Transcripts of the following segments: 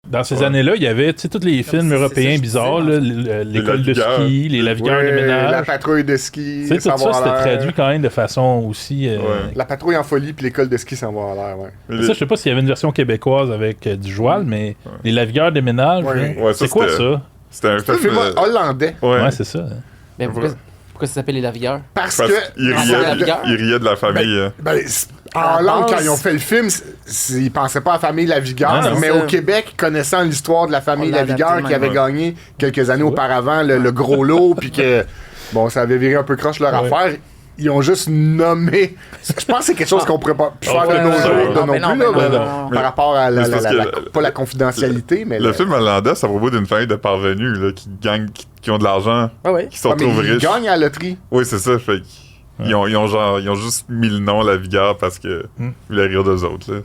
dans ces années-là, il y avait tous les films européens bizarres, là, l'école de ski, les lavigueurs de ménage. La patrouille de ski, tout ça, c'était traduit quand même de façon aussi... La patrouille en folie puis l'école de ski sans voir l'air, ouais. Ça, je sais pas s'il y avait une version québécoise avec du joual, mais les lavigueurs de ménage, c'est quoi ça? C'était un film hollandais. Ouais, c'est ça. Mais pourquoi ça s'appelle les lavigueurs? Parce que... Il riait de la famille. En Hollande, quand ils ont fait le film, ils pensaient pas à la famille Lavigueur, mais au Québec, connaissant l'histoire de la famille Lavigueur qui avait gagné quelques années auparavant le gros lot, puis que, bon, ça avait viré un peu croche leur affaire, ils ont juste nommé... Je pense que c'est quelque chose qu'on pourrait pas faire de nos jours non plus, par rapport à pas la confidentialité, mais... Le film hollandais, c'est à propos d'une famille de parvenus là, qui gagnent, qui ont de l'argent, qui sont trop riches. Ils gagnent à la loterie. Oui, c'est ça, fait ils ont juste mis le nom Lavigueur parce que ils voulaient rire d'eux autres.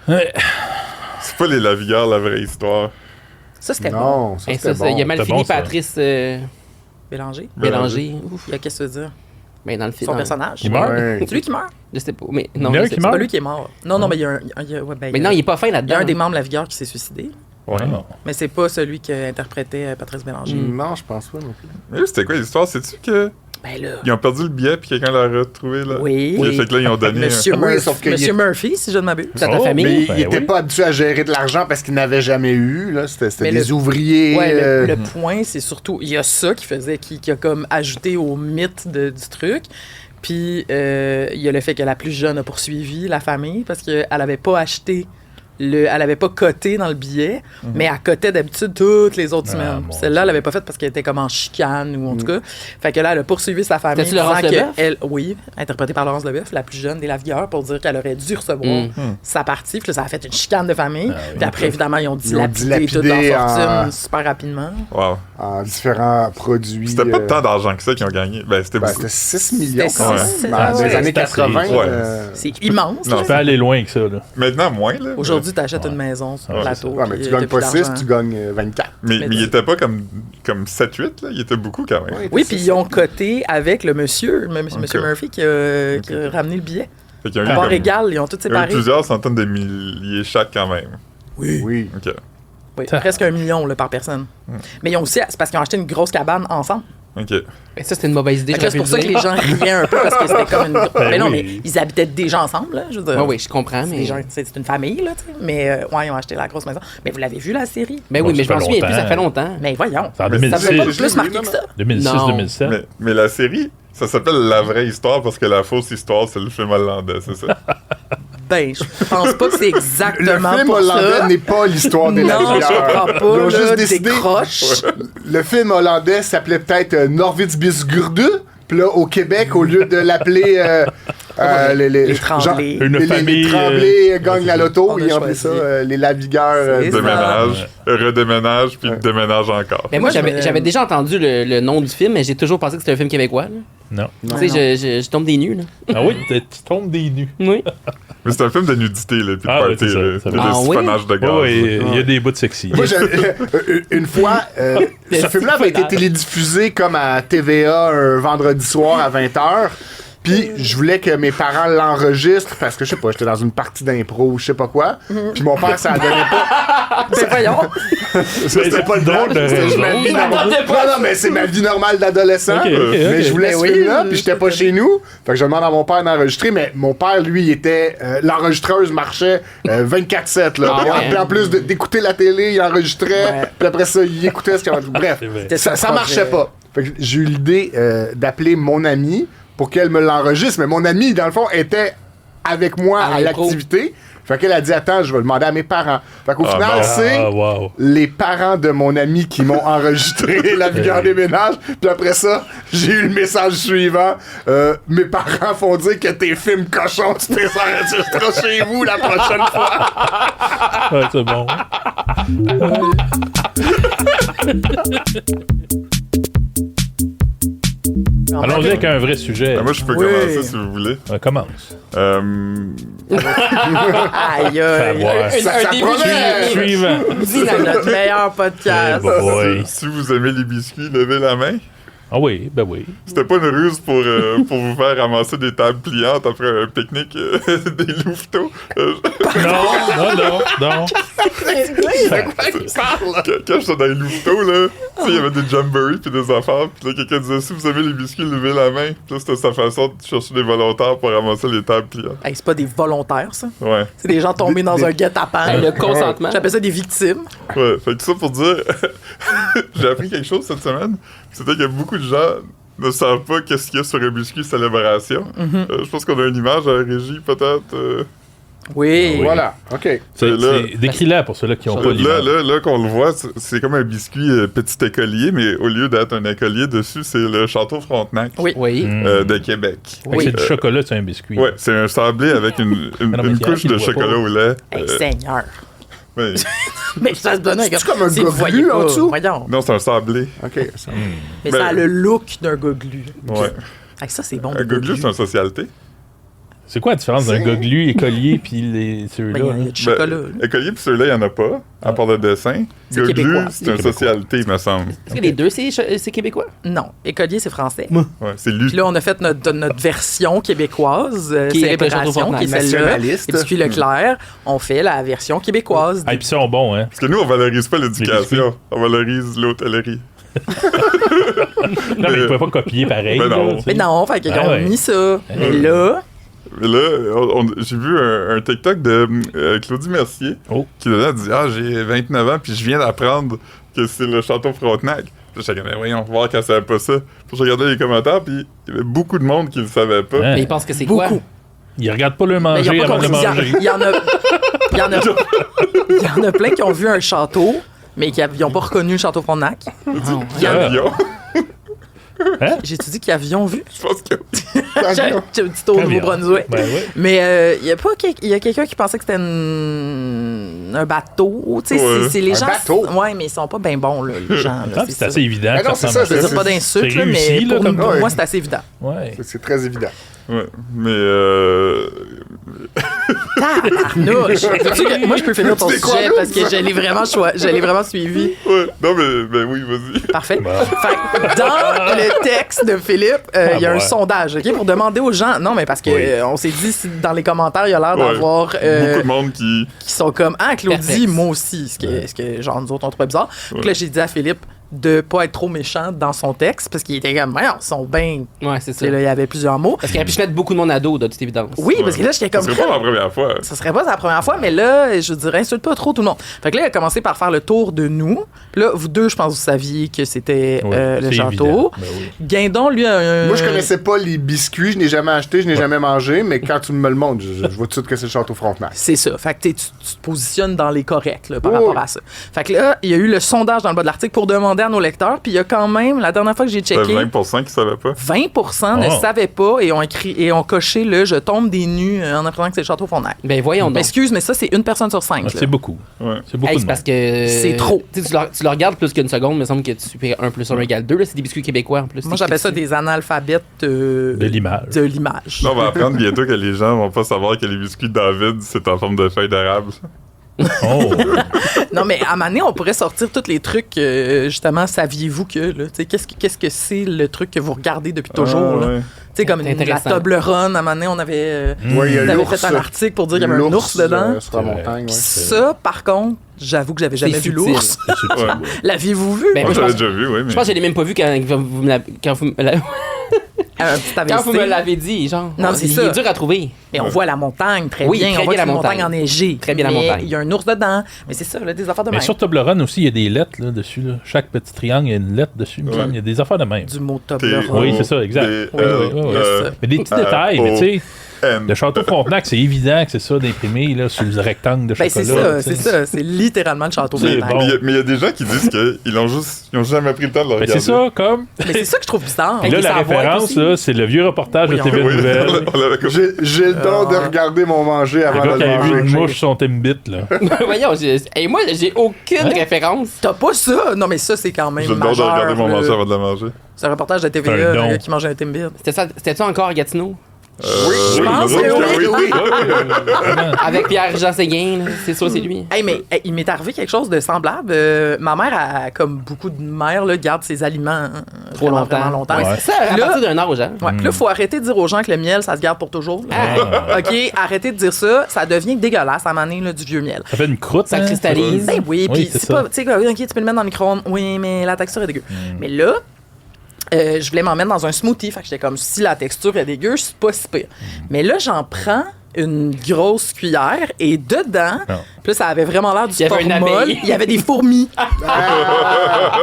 Là. C'est pas les Lavigueurs la vraie histoire. Ça, c'était bon. Il a mal fini, Patrice... Bélanger. Ouf. Qu'est-ce que tu veux dire? Mais dans le film... Son personnage. Il meurt? C'est lui qui meurt? Je sais pas, mais... Non, c'est pas lui qui est mort. Non, mais il y a un... mais non, il est pas fin là-dedans. Il y a un des membres de la Vigueur qui s'est suicidé. Ouais. Mais c'est pas celui qui interprétait Patrice Bélanger. Non, je pense pas non plus. Mais c'était quoi l'histoire? C'est-tu que... Ils ont perdu le billet puis quelqu'un l'a retrouvé là. Oui. Fait que là ils ont donné Monsieur Murphy, si je ne m'abuse. C'est ta famille. Mais il était pas habitué à gérer de l'argent parce qu'il n'avait jamais eu là, c'était des ouvriers. Ouais, le point c'est surtout il y a ça qui a comme ajouté au mythe du truc. Puis il y a le fait que la plus jeune a poursuivi la famille parce qu'elle avait pas acheté elle avait pas coté dans le billet, mais elle cotait d'habitude toutes les autres semaines. Celle-là, elle avait pas fait parce qu'elle était comme en chicane ou en tout cas. Fait que là, elle a poursuivi sa famille. C'était-tu Laurence Leboeuf? Oui, interprétée par Laurence Leboeuf, la plus jeune des Lavigueurs, pour dire qu'elle aurait dû recevoir sa partie. Puis là, ça a fait une chicane de famille. Puis après, évidemment, ils ont dilapidé toute leur fortune super rapidement. Wow. En différents produits. C'était pas tant d'argent que ça qu'ils ont gagné. C'était 6 millions quand même. Dans les années 80. C'est immense. Tu peux aller loin que ça. Là. Maintenant, moins. Là, aujourd'hui, tu achètes une maison sur le plateau. Ouais, mais tu gagnes pas 6, tu gagnes 24. Mais il était pas comme 7-8, là. Il était beaucoup quand même. Oui, puis ils ont coté avec le monsieur Murphy qui a ramené le billet. À part égale, ils ont tous séparé. Il y a eu plusieurs centaines de milliers chaque quand même. Oui. OK. Oui, presque 1 million là, par personne. Mais ils ont aussi, c'est parce qu'ils ont acheté une grosse cabane ensemble. OK. Mais ça, c'était une mauvaise idée. C'est pour ça que les gens riaient un peu parce que c'était comme une. Mais non, mais ils habitaient déjà ensemble, là. Je veux dire. Oui, je comprends. Mais c'est une famille, là, tu sais. Mais ils ont acheté la grosse maison. Mais vous l'avez vu, la série? Ben oui, mais je m'en souviens plus, ça fait longtemps. Mais voyons. Ça fait pas plus marqué que ça. 2006-2007. Mais la série, ça s'appelle La vraie histoire parce que la fausse histoire, c'est le film hollandais, c'est ça? Ben, je pense pas que c'est exactement le film pour hollandais ça. n'est pas l'histoire des Lavigueurs. Non, je comprends pas. Ils ont juste là, décidé. Le film hollandais s'appelait peut-être Norvidsbisgurde. Puis là, au Québec, au lieu de l'appeler les Tremblay. Les Tremblay gagnent la loto, ils ont appelé ça les Lavigueurs. Déménage, redéménage, puis déménage encore. Mais moi, j'avais déjà entendu le nom du film, mais j'ai toujours pensé que c'était un film québécois. Là. Non. Tu sais, je tombe des nues. Là. Ah oui, tu tombes des nues. Oui. Mais c'est un film de nudité, là, puis de party, de siphonnage de gaz. Oui, il y a des bouts de sexy. Moi, une fois, ce film-là avait été télédiffusé comme à TVA un vendredi soir à 20h. Puis je voulais que mes parents l'enregistrent parce que je sais pas, j'étais dans une partie d'impro ou je sais pas quoi. Puis mon père, ça donnait pas. Ben voyons. C'était pas le drôle de raison. Non, mais c'est ma vie normale d'adolescent. Mais je voulais ce film-là, puis j'étais pas chez nous. Fait que je demande à mon père d'enregistrer, mais mon père, lui, était. L'enregistreuse marchait 24/7. Là. Puis en plus d'écouter la télé, il enregistrait. Puis après ça, il écoutait ce qu'il y avait. Bref, ça marchait pas. Fait que j'ai eu l'idée d'appeler mon ami pour qu'elle me l'enregistre, mais mon ami, dans le fond, était avec moi à l'activité. Fait qu'elle a dit, attends, je vais demander à mes parents. Fait qu'au final, c'est les parents de mon ami qui m'ont enregistré la vigueur des ménages. Puis après ça, j'ai eu le message suivant. Mes parents font dire que tes films cochons, tu t'es enregistreras chez vous la prochaine fois. Ouais, c'est bon. Allons-y avec un vrai sujet. Moi, je peux commencer si vous voulez. Commence. Aïe, ça promet. Suivant. Dis dans notre meilleur podcast. Si vous aimez les biscuits, levez la main. Ah oui, ben oui. C'était pas une ruse pour vous faire ramasser des tables pliantes après un pique-nique des louveteaux. Non. Quand j'étais dans les louveteaux, là, tu sais, il y avait des jamborees pis des affaires, pis là, quelqu'un disait, si vous avez les biscuits, levez la main. Pis là, c'était sa façon de chercher des volontaires pour ramasser les tables pliantes. Hey, c'est pas des volontaires, ça. Ouais. C'est des gens tombés dans un guet-apens. Le consentement. J'appelle ça des victimes. Ouais, fait que tout ça pour dire, j'ai appris quelque chose cette semaine. C'était que beaucoup de gens ne savent pas qu'est-ce qu'il y a sur un biscuit célébration. Je pense qu'on a une image à la régie, peut-être. Oui. Voilà, OK. Décris-la pour ceux-là qui n'ont pas l'image. Là, qu'on le voit, c'est comme un biscuit petit écolier, mais au lieu d'être un écolier dessus, c'est le Château Frontenac Oui. de Québec. C'est du chocolat, c'est un biscuit. Ouais, c'est un sablé avec une couche de chocolat au lait. Hey, Seigneur. Ouais. Mais ça se donne un C'est comme un vous voyez goglu pas, en dessous? Voyons. Non, c'est un sablé. OK. Mais Ben- ça a le look d'un goglu. Ouais. Hey, ça, c'est bon. Un goglu, c'est une socialité. C'est quoi la différence d'un goglu, écolier, puis ceux-là? Ben, il y a du chocolat. là. Écolier, puis ceux-là, il n'y en a pas, à part le dessin. C'est Goglu, québécois. c'est une socialité, il me semble. Est-ce que les deux, c'est québécois? Non, écolier, c'est français. Ouais, c'est lui. Puis là, on a fait notre version québécoise, Qui est avec le Château célébration, Frontenac. qui est celle-là. Nationaliste. Les biscuits Leclerc, on fait la version québécoise. Ah, et puis ils sont bons, hein? Parce que nous, on valorise pas Les l'éducation, on valorise l'hôtellerie. Non, mais ils ne pouvaient pas copier pareil. Ben non. là, tu sais. Mais non, fait qu'ils Ah ont ouais. mis ça. Mais là, Mais là, j'ai vu un TikTok de Claudie Mercier Oh. qui là dit « Ah, j'ai 29 ans, puis je viens d'apprendre que c'est le Château Frontenac. » Puis j'étais comme « Voyons, voir qu'elle savait pas ça. » Puis je regardais les commentaires, puis il y avait beaucoup de monde qui le savait pas. Hein? Mais ils pensent que c'est beaucoup. quoi? Ils regardent pas le Mais ils manger ont pas avant de compris. manger. Il y en a plein qui ont vu un château, mais qui n'ont pas reconnu le château Frontenac. Il y a Ah. avion. J'ai-tu dit qu'ils avions vu? Je pense que J'ai un petit tour au Camion. Nouveau-Brunswick. Ben oui. Mais il y a quelqu'un qui pensait que c'était un bateau. Tu sais, Ouais. c'est les Un gens. bateau? Ouais, mais ils sont pas bien bons, là, les gens. là, Ah, c'est c'est ça. assez évident. Ben non, que c'est ressemble ça, à Je veux dire pas d'insulte, C'est là, mais réussi, là, pour comme- moi, Ouais. c'est assez évident. Ouais. C'est très évident. Ouais, mais Tabarnouche! Moi, je peux finir ton C'est quoi, sujet nous, parce que ça? je l'ai vraiment suivi. ouais, non mais ben oui, vas-y. Parfait. Bon. Fait que dans le texte de Philippe, il y a un ouais. sondage, OK, pour demander aux gens. Non, mais parce que Oui. On s'est dit, dans les commentaires, il y a l'air Ouais. d'avoir Beaucoup de monde qui sont comme Ah, Claudie, Perfect. moi aussi. Ce que genre, nous autres, on trouvait bizarre. Donc là, j'ai dit à Philippe de pas être trop méchant dans son texte parce qu'il était comme, ils sont bien. Ouais, c'est ça. Là, il y avait plusieurs mots. Parce qu'il aurait pu se mettre beaucoup de monde à dos, de toute évidence. Oui, parce que là, j'étais comme. Ce serait pas la première fois. Ça serait pas la première fois, mais là, je dirais, insulte pas trop tout le monde. Fait que là, il a commencé par faire le tour de nous. Puis là, vous deux, je pense que vous saviez que c'était Ouais, le c'est château. évident. Ben oui. Guindon, lui, a un. Moi, je connaissais pas les biscuits, je n'ai jamais acheté, je n'ai jamais mangé, mais quand tu me le montres, je vois tout de suite que c'est le Château Frontenac. C'est ça. Fait que tu te positionnes dans les corrects là, par Oh. rapport à ça. Fait que là, il y a eu le sondage dans le bas de l'article pour demander à nos lecteurs. Puis il y a quand même, la dernière fois que j'ai C'est checké, 20% qui savaient pas. 20% ne Oh. savaient pas et ont écrit et ont coché le je tombe des nues en apprenant que c'est le Château Frontenac. Ben voyons donc. Excuse, mais ça, c'est une personne sur 5. Ah, c'est beaucoup. Ouais. C'est beaucoup Hey, de c'est parce monde. que. C'est trop. Tu sais, tu le regardes plus qu'une seconde, il me semble que tu fais 1 plus 1 égale 2. Là, c'est des biscuits québécois en plus. Moi, j'appelle ça des analphabètes De l'image. de l'image. Là, on va apprendre bientôt que les gens vont pas savoir que les biscuits David, c'est en forme de feuille d'érable. Oh! Non, mais à Mané, on pourrait sortir tous les trucs, justement, saviez-vous que, là, tu sais, qu'est-ce que c'est le truc que vous regardez depuis toujours, là? Ouais. Tu sais, comme C'est la intéressant. Toblerone, à Mané, on avait, Ouais, il y a on avait l'ours, fait un article pour dire qu'il y avait un ours dedans. sur la C'est vrai. montagne, Puis ouais. ça, par contre, j'avoue que j'avais jamais vu subtil. l'ours. C'est subtil. Ouais. L'aviez-vous vu? Ben, Moi, moi, je j'avais pense- déjà vu, oui, mais. Je pense que je l'ai même pas vu quand Un petit quand vous me AVC. l'avez dit, genre. Non, c'est il ça. est dur à trouver. Mais on voit la montagne très Oui, bien. très On voit bien que c'est la une montagne montagne. enneigée. Très bien la Mais montagne. il y a un ours dedans. Mais c'est ça, là, des affaires de Mais même. sur Toblerone aussi, il y a des lettres là, dessus. Là. Chaque petit triangle, il y a une lettre dessus. il me semble. Il y a des affaires de même. Du mot T'es- Toblerone. Oui, c'est ça, exact. Des- Oui, oui, oui. ça. Mais des petits détails, mais tu sais, N. le Château Frontenac, c'est évident que c'est ça d'imprimer là, sur le rectangle de Ben, chocolat. c'est ça, tu sais. c'est ça. C'est littéralement le château C'est Frontenac. bon. Mais il y a des gens qui disent qu'ils ont jamais pris le temps de le Ben, regarder. c'est ça, comme. Mais c'est ça que je trouve bizarre. Et là, les la savoirs référence, aussi. là, c'est le vieux reportage de Oui, TV Oui, Nouvelles. on l'avait comme- J'ai le don de regarder mon manger Le avant gars de qui le avait vu une manger. mouche sur son Timbit, là. Voyons, et moi, j'ai aucune Hein? référence. T'as pas ça? Non, mais ça, c'est quand même J'ai le don de majeur, regarder mon là. manger avant de la manger. C'est un reportage de C'est TVA, un le don. gars qui mangeait un Timbit. C'était ça, c'était-tu encore à Gatineau? Je pense que oui. Avec Pierre-Jean Séguin, c'est sûr, c'est lui. Hey, mais il m'est arrivé quelque chose de semblable. Ma mère, comme beaucoup de mères, là, garde ses aliments Trop vraiment longtemps. Ouais. Ça, à Là- partir d'un âge, hein? Ouais, puis là, il faut arrêter de dire aux gens que le miel, ça se garde pour toujours. là. OK, arrêtez de dire ça. Ça devient dégueulasse à un moment donné, là, du vieux miel. Ça fait une croûte. Ça hein? cristallise. Ben oui, puis c'est c'est ça. pas... Tu sais, OK, tu peux le mettre dans le micro-ondes. Oui, mais la texture est dégueu. Mais là... je voulais m'en mettre dans un smoothie. Fait que j'étais comme, si la texture est dégueu, c'est pas si pire. Mais là, j'en prends une grosse cuillère et dedans, Non. puis là, ça avait vraiment l'air du Il y avait une formol. abeille. Il y avait des fourmis.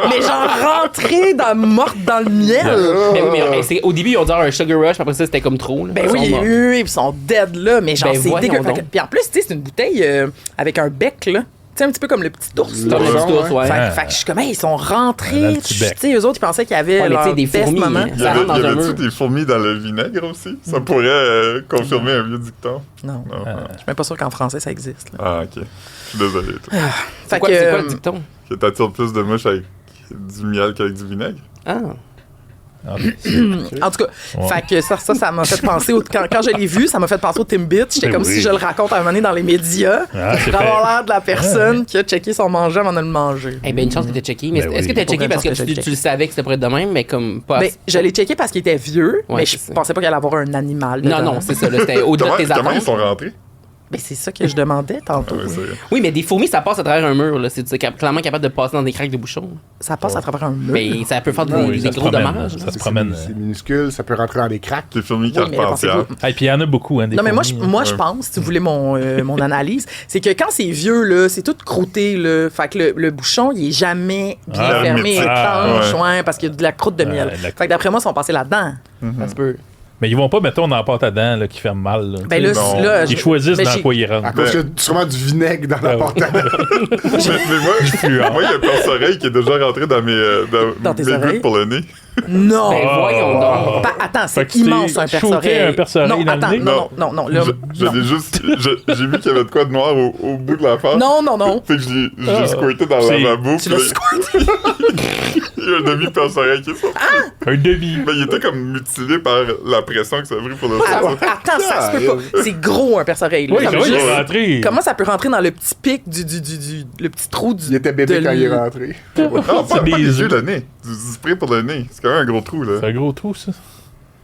Mais j'en rentrais morte dans le miel. Mais oui, mais au début, ils ont dit un sugar rush, puis après ça, c'était comme trop. Là. Ben Ils oui, sont morts. puis ils sont dead là, mais genre, Ben c'est voyons dégueu. donc. Puis en plus, tu sais, c'est une bouteille avec un bec, là. Tu sais, un petit peu comme le petit ours. là. Comme le petit ours, ouais. Fait que je suis comme, hey, ils sont Dans rentrés. le Tu petit bec. sais, eux autres, ils pensaient qu'il y avait Ouais, mais tu sais, leur des best fourmis, moment. hein. Y Ça rentre dans un avait-tu mur. des fourmis dans le vinaigre aussi? Ça pourrait confirmer un vieux dicton. Non, Non. je suis même pas sûr qu'en français, ça existe. là. Ah, ok. Je suis désolé. Toi. Fait C'est quoi le dicton? Que t'attires plus de mouches avec du miel qu'avec du vinaigre? Ah. Ah, En tout cas, fait que ça m'a fait penser quand je l'ai vu, ça m'a fait penser au Timbit. J'étais Ben comme oui. si je le raconte à un moment donné dans les médias. Ah, c'est pour avoir fait. l'air de la personne qui a checké son manger avant de le manger. Eh ben, une chance que t'as checké. Mais Ben est-ce que oui. t'as checké Aucune parce que chance que j'ai tu checké. le savais que c'était pour être de même, mais comme pas. Ben, je l'ai checké parce qu'il était vieux, Ouais, mais je c'est ça. pensais pas qu'il allait avoir un animal. Non, dedans. non, c'est ça. là, C'était au-delà de tes Comment ils attentes. sont rentrés? Ben, c'est ça que je demandais tantôt. Ah, ouais, c'est- Oui, mais des fourmis, ça passe à travers un mur. Là. C'est clairement capable de passer dans des craques de bouchons. Ça passe à travers un mur. Mais ça peut faire des, Oui, des ça se gros promène, dommages. là. là. Ça se promène. C'est minuscule, ça peut rentrer dans des cracks. Les fourmis Oui, mais carpentières. pensez-vous- Et puis il y en a beaucoup, hein, des Non, mais moi, fourmis, je pense, si vous voulez mon analyse, c'est que quand c'est vieux, là, c'est tout croûté, là. Fait que le bouchon, il est jamais bien Ah, fermé, hermétique. étanche, Ouais. ouais, parce qu'il y a de la croûte de miel. la- Fait que d'après moi, ils sont passés là-dedans. Ça se peut. Mais ils vont pas, mettons, dans la pâte à dents là, qui ferme mal. Là, Ben là, tu sais. non. là, Ils choisissent ben, dans j'ai- quoi ils rentrent. À cause qu'il y a sûrement du vinaigre dans la Ah, porte à dents. Mais moi, fluor. moi, il y a un perce-oreille qui est déjà rentré dans mes, Dans tes mes oreilles? gouttes pour le nez. Non! Ben, voyons donc. Attends, Fait c'est que tu immense, t'es un shooté perce-oreille. un perce-oreille Non, dans le attends, nez? non. Là, Je non. l'ai juste. J'ai vu qu'il y avait de quoi de noir au bout de la face. Non. Fait que je l'ai Ah. squirté dans C'est- la bouche. Tu l'as squirté? Il y a un demi-perce-oreille qui est sorti. Un demi. Mais il était comme mutilé par la pression que ça a pris pour le Ah, sortir. attends, ça se peut pas. C'est gros, un perce-oreille. là. Oui, Comme ça va, il juste- est rentré. Comment ça peut rentrer dans le petit pic le petit trou du. Il était bébé de quand il est l- rentré. Non, pas C'est des les yeux, œufs. le nez. Du spray pour le nez. C'est quand même un gros trou, là. C'est un gros trou, ça.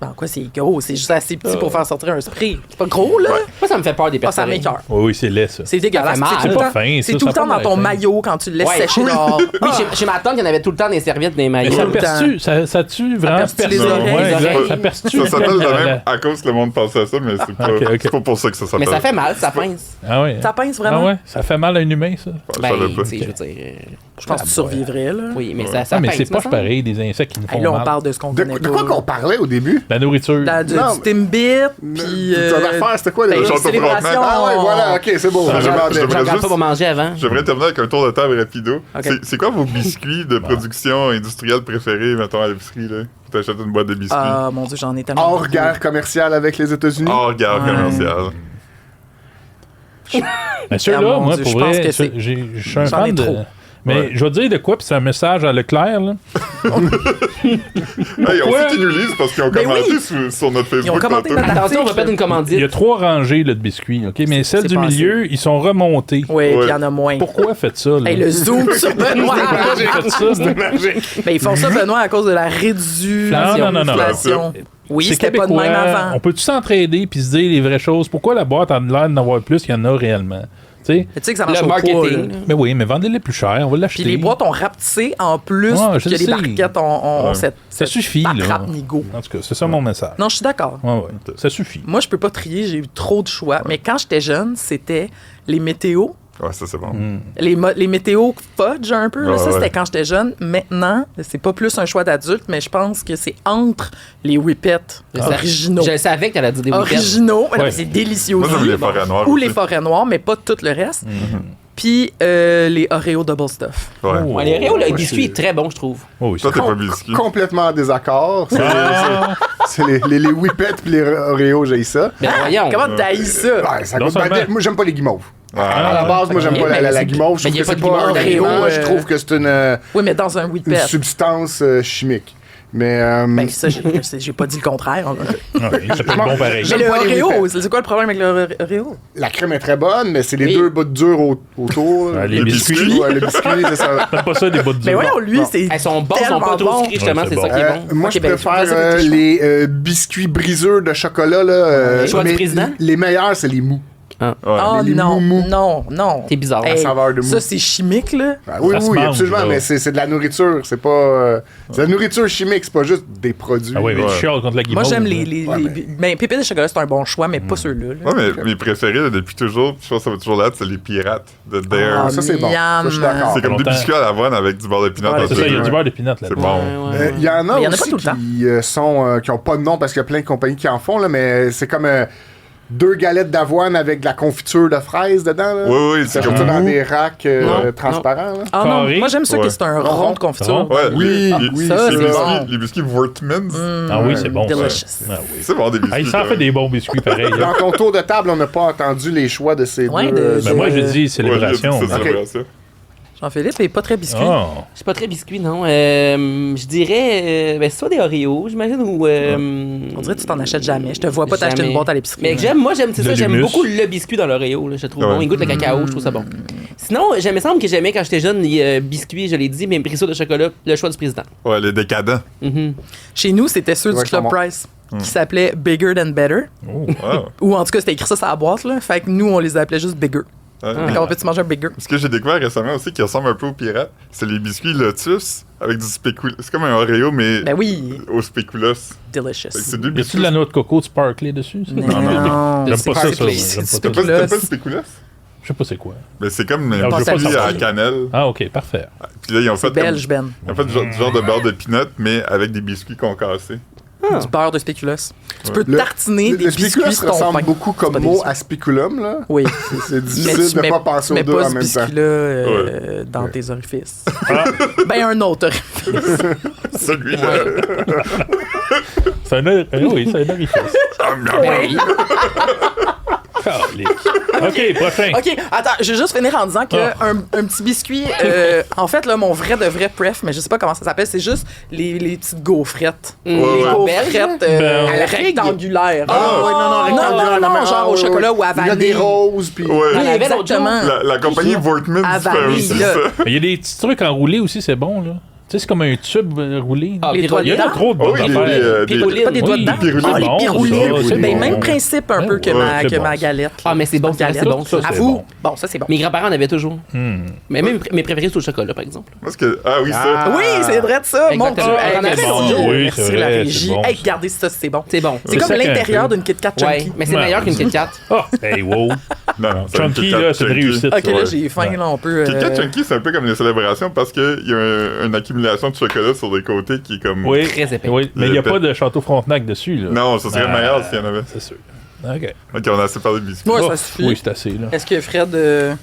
Ben, quoi, c'est gros. C'est juste assez petit pour faire sortir un spray. C'est pas gros, là? Moi, ça me fait peur des Ah, ça perce-oreilles. m'écoeure. Oui, c'est laid, ça. C'est dégueulasse. Ça fait mal. C'est tout C'est le pas temps- fin, C'est ça, tout le ça temps a pas dans ton l'air fin. maillot quand tu le laisses Ouais. sécher dehors. Oui, chez ma tante, il y en avait tout le temps des serviettes des Mais maillots. ça tout le perce-tu? Ça tue vraiment perce-tu les personne. oreilles? Ouais, Les exact. oreilles? Ça perce-tu? Ça s'appelle de La- même à cause que le monde pense à ça, mais c'est pas, ok, ok. c'est pas pour ça que ça s'appelle. Mais ça fait mal, ça pince. Ah ouais. Ça pince vraiment? Ah ouais? Ça fait mal à un humain, ça? Je Ben, savais pas. tu sais, je veux dire. Je pense que tu survivrais, là. Oui, mais ça Ah, mais pince. c'est pas me semble. pareil, des insectes qui nous font Hey, là, on mal. parle de ce qu'on De connaît quoi pas. qu'on parlait au début? La nourriture. Du Non, Timbit, puis... Ton affaire, c'était quoi? ben, les Château célébration. Frontenac. Ah ouais, voilà, ok, c'est bon. Ah, je m'en je vais. devrais J'en garde pas juste- pour manger avant. J'aimerais terminer avec un tour de table rapido. Ok. C'est quoi vos biscuits de production industrielle préférés, mettons, à l'épicerie, là? Tu achètes une boîte de biscuits. Ah, mon Dieu, j'en ai tellement... Hors guerre commerciale avec les États-Unis. Hors guerre commerciale. Mais ceux-là, Ah, mon moi, Dieu, pour je pense vrai, que c'est- je suis un J'en ai fan de... trop. Mais Ouais. je vais te dire de quoi, puis c'est un message à Leclerc, là. Hey, on Pourquoi? sait qu'ils nous lisent parce qu'ils ont Ben commenté oui. sur notre Facebook. Ils ont commenté tantôt. notre Attention, on va article. perdre une Il y a commandite. 3 rangées là, de biscuits, OK? Mais celles c'est du pas milieu, ils sont remontés. Oui, puis Ouais. il y en a moins. Pourquoi faites ça, là? Hey, le zoom sur Benoît. Pourquoi vous faites ça, là? Ben, ils font ça, Benoît, à cause de la réduction. Non. Inflation. Oui, C'est c'était pas de québécois. même avant. On peut-tu s'entraider puis se dire les vraies choses? Pourquoi la boîte a l'air d'en avoir plus qu'il y en a réellement? Tu sais? Mais tu sais que ça marche Le au poids, marketing. là. Mais oui, mais vendez-les plus cher, on va l'acheter. Puis les boîtes ont rapetissé en plus Ouais, je que les sais. barquettes ont Ouais. cette Ça suffit, là. attrape nigo. En tout cas, c'est ça mon message. Non, je suis d'accord. Ouais, ça suffit. Moi, je peux pas trier, j'ai eu trop de choix. Mais quand j'étais jeune, c'était les météos. Ouais, ça, c'est bon. Les météos fudge un peu, là, Ouais, ça ouais. c'était quand j'étais jeune. Maintenant, c'est pas plus un choix d'adulte, mais je pense que c'est entre les whippets originaux. Je savais que t'allais dire des week-ends. Originaux, mais non, Ouais. mais c'est délicieux Moi, aussi. j'aime les forêts noires Ou aussi. les forêts noires, mais pas tout le reste. Puis les Oreo Double Stuff. Ouais. Oh. Ouais, les Réaux, le Moi, biscuit c'est- est très bon, je trouve. Oh, oui, Toi, c'est t'es pas biscuit. Complètement en désaccord. Ah. C'est les whippets puis les Oreos, j'ai ça. Ben voyons. Comment t'as ça? Ouais, ça Non goûte- ben, seulement- moi, j'aime pas les guimauves. Ah, À la base, moi, j'aime ok, pas mais la c'est- guimauve. Je mais trouve y a que pas c'est de pas un guimauve aliment. d'Oreo, Je trouve que c'est une Oui, mais dans un une whippet. substance chimique. Mais. Ben, ça, j'ai pas dit le contraire. Ouais, ça peut être bon pareil. Mais le pas les Oreo, whippets. c'est quoi le problème avec le Oreo? La crème est très bonne, mais c'est les Oui. deux bouts durs autour. Ouais, les biscuits. Ouais, les biscuits, c'est ça. T'aimes pas ça, des bouts de Mais dur? voyons, lui, Bon. c'est. Elles sont bonnes, elles sont tellement pas trop bon. sucrées, justement, Ouais, c'est c'est ça qui est bon. Moi, Ok, je ben, préfère vas-y avec les les biscuits briseurs de chocolat. Là, Le choix du mais président? Les meilleurs, c'est les mous. Ouais. Oh les non, mous. non. T'es bizarre. La saveur de mou. Ça, c'est chimique, là. Ben oui, Ça se oui, mange, absolument, là. mais c'est de la nourriture. C'est pas. C'est de la nourriture chimique, c'est pas juste des produits. Ah oui, mais Ouais. tu chiales contre la guimauve. Moi, j'aime là. les pépites de chocolat, c'est un bon choix, mais pas ceux-là. là. Ouais, mais mes préférés là, depuis toujours, puis je pense que ça va toujours l'être, c'est les pirates de Dare. Ah, ça, c'est bon. Ça, je suis miam. d'accord. c'est comme des longtemps. biscuits à l'avoine avec du beurre de pinot Ouais, dans C'est ça, il y a le du beurre de pinot là-dedans. C'est bon. Il y en a Mais il y en a pas aussi tout le temps. qui ont pas de nom parce qu'il y a plein de compagnies qui en font, là, mais c'est comme 2 galettes d'avoine avec de la confiture de fraises dedans. Là. Oui, oui, Ça c'est fait comme ça dans mou. des racks Non, transparents. Là. Ah non, Carré. moi, j'aime ça Ouais. que c'est un rond de confiture. Rond. Ouais, Oui, oui, ça, les c'est biscuits, bon. les biscuits Wortmans. Ah oui, c'est bon. Ça. Delicious. Ah oui. C'est bon des biscuits. Ah, il s'en là. fait des bons biscuits pareils. Dans là. ton tour de table, on n'a pas entendu les choix de ces Ouais, deux. de- Ben moi, je dis Ouais, célébration. j'ai dit ça, Ok. célébration. Jean-Philippe est pas très biscuit. Ah. Je suis pas très biscuit, non. Je dirais, ben, soit des Oreos, j'imagine, ou. On dirait que tu t'en achètes jamais. Je te vois pas t'acheter Jamais. une boîte à l'épicerie. Mais c'est De ça, j'aime l'humus. beaucoup le biscuit dans l'Oreo, là, je le trouve Ouais. bon. Il goûte le cacao, je trouve ça bon. Sinon, il me semble que j'aimais quand j'étais jeune les biscuits, je l'ai dit, mais brisseaux de chocolat, le choix du président. Ouais, les décadents. Mhm. Chez nous, c'était ceux Ouais, du Club ils sont bons. Price qui s'appelaient Bigger Than Better. Oh. Wow. Ou en tout cas, c'était écrit ça sur la boîte. Là. Fait que nous, on les appelait juste Bigger. Ouais. Fait qu'on peut-tu manger un Bigger? Ce que j'ai découvert récemment aussi qui ressemble un peu aux pirates, c'est les biscuits Lotus avec du spéculoos. C'est comme un Oreo, mais Ben oui, au spéculoos. delicious. Fait que c'est deux Y a-tu biscuits. de la noix de coco de sparkler dessus? ça? Non. J'aime pas ça, ça. Sparkly, J'aime c'est pas T'as ça. pas, Spéculoos. t'as pas de spéculoos? Je sais pas c'est quoi. Mais c'est comme je un veux pas biscuit savoir. à la cannelle. Ah, ok, parfait. Puis là, ils ont fait, C'est belge, Ben. ils ont fait du genre de beurre de peanut, mais avec des biscuits concassés. Du beurre de spéculoos. Tu peux Le- tartiner des Le biscuits spéculoos sur ton ressemble pain. beaucoup C'est pas comme mot délicieux. à spéculum. Là. Oui. C'est difficile de ne pas penser aux mais deux pas en ce même temps. biscuit-là dans tes orifices. Ah, Ben, un autre orifice. Celui-là. c'est un oui, c'est un orifice. Oui. Calique. Ok, prochain. OK, attends, je vais juste finir en disant que un petit biscuit, en fait, là, mon vrai de vrai pref, mais je sais pas comment ça s'appelle, c'est juste les petites gaufrettes. Les ouais. gaufrettes Ben, à la rectangulaire. Ah, oui, non, rectangulaire, non, mais- genre au oui, chocolat oui. ou à Il y a des vanille. roses, puis. Ouais. Oui, il y avait l'autre exactement. La compagnie Wortmans À fait vanille, aussi là. ça. Il y a des petits trucs enroulés aussi, c'est bon, là. Tu sais, c'est comme un tube roulé. Ah, Les puis doigts Il y en a dedans. trop de Oh bonnes oui, affaires. Pirouline. Pas des doigts Oui, dedans. les Ah, les pirulines. pirulines. Ça, c'est Ben, bon. même principe un peu que Ouais, ma, c'est que bon, ma ça. galette. Ah, mais c'est bon, Galette. c'est bon, ça. Ça, À c'est vous? bon. Bon, ça, c'est bon. Mes grands-parents en avaient toujours. Hmm. Mais même mes préférés, c'est au chocolat, par exemple. Parce que, ah oui, ça. Ah. Oui, c'est vrai de ça. Mon Dieu. Exactement. Hey, On en merci, avait Joe. l'autre. Oui, Merci c'est la vrai, régie. c'est bon, Hey, ça. regardez ça, c'est bon. C'est bon. C'est C'est comme ça l'intérieur qu'un d'une Kit Kat Ouais, chunky. mais c'est Ouais. meilleur qu'une Kit Kat. Ah, hey, wow. Non, non, c'est un Chunky, Kit Kat là, c'est une chunky. réussite. Ok, là, Ouais. j'ai faim, là, on peut. Kit Kat Chunky, c'est un peu comme les célébrations parce qu'il y a une accumulation de chocolat sur les côtés qui est comme. Oui, Très épais. oui, mais il n'y a Épais. pas de Château Frontenac dessus, là. Non, ça serait Ah, meilleur s'il y en avait. C'est sûr. OK. Ok, on a assez parlé de biscuits. Ouais, Oh, ça suffit. oui, c'est assez, là. Est-ce que Fred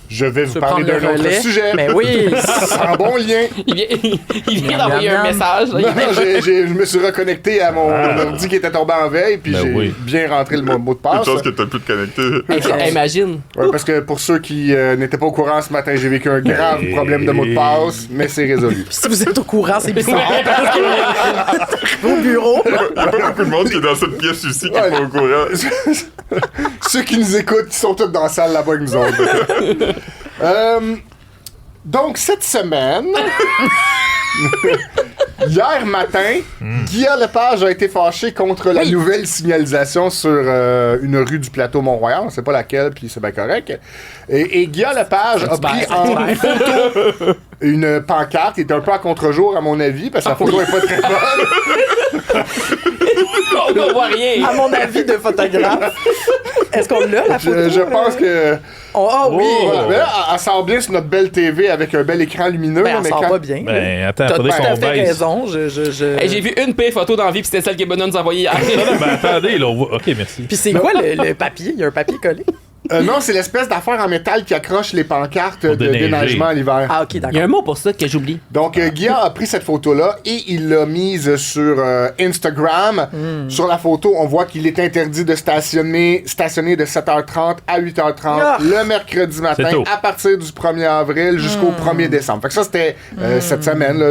Je vais vous peut parler prendre le d'un autre relais? sujet. Mais oui. Sans bon lien. Il vient Miam, d'envoyer miam, un miam. message. là. Non, je me suis reconnecté à mon ordi qui était tombé en veille, puis Ben j'ai oui. bien rentré le mot de Une passe. chose que t'as pu te connecter. Hey, imagine. Ouais, parce que pour ceux qui n'étaient pas au courant ce matin, j'ai vécu un grave Et- problème de mot de passe, mais c'est résolu. Si vous êtes au courant, c'est bizarre. Parce que au bureau. Il y a pas beaucoup de monde qui est dans cette pièce ici qui est pas au courant. Ceux qui nous écoutent, qui sont tous dans la salle là-bas avec nous autres. Donc, cette semaine, hier matin, Guillaume Lepage a été fâché contre la nouvelle signalisation sur une rue du plateau Mont-Royal. On sait pas laquelle, puis c'est bien correct. Et Guillaume Lepage a pris en photo une pancarte. Il était un peu à contre-jour, à mon avis, parce que la photo est pas très bonne. On ne voit rien. À mon avis de photographe. Est-ce qu'on l'a, la photo? Je pense que... Ah oui! Voilà. Mais là, elle sort bien sur notre belle TV avec un bel écran lumineux. Ben, là, elle mais sort quand- pas bien. Ben, attends, T'as faudrait tout à qu'on fait baisse. raison. Hey, j'ai vu une pire photo dans la vie, puis c'était celle que Bono nous a envoyée hier. Non, non, ben attendez, là, on voit... OK, merci. Puis c'est quoi le papier? Il y a un papier collé? Non, c'est l'espèce d'affaire en métal qui accroche les pancartes de déneigement l'hiver. Ah, OK, d'accord. Il y a un mot pour ça que j'oublie. Donc, Guilla a pris cette photo-là et il l'a mise sur Instagram. Sur la photo, on voit qu'il est interdit de stationner de 7h30 à 8h30 le mercredi matin à partir du 1er avril jusqu'au 1er décembre. Fait que ça, c'était cette semaine. Là,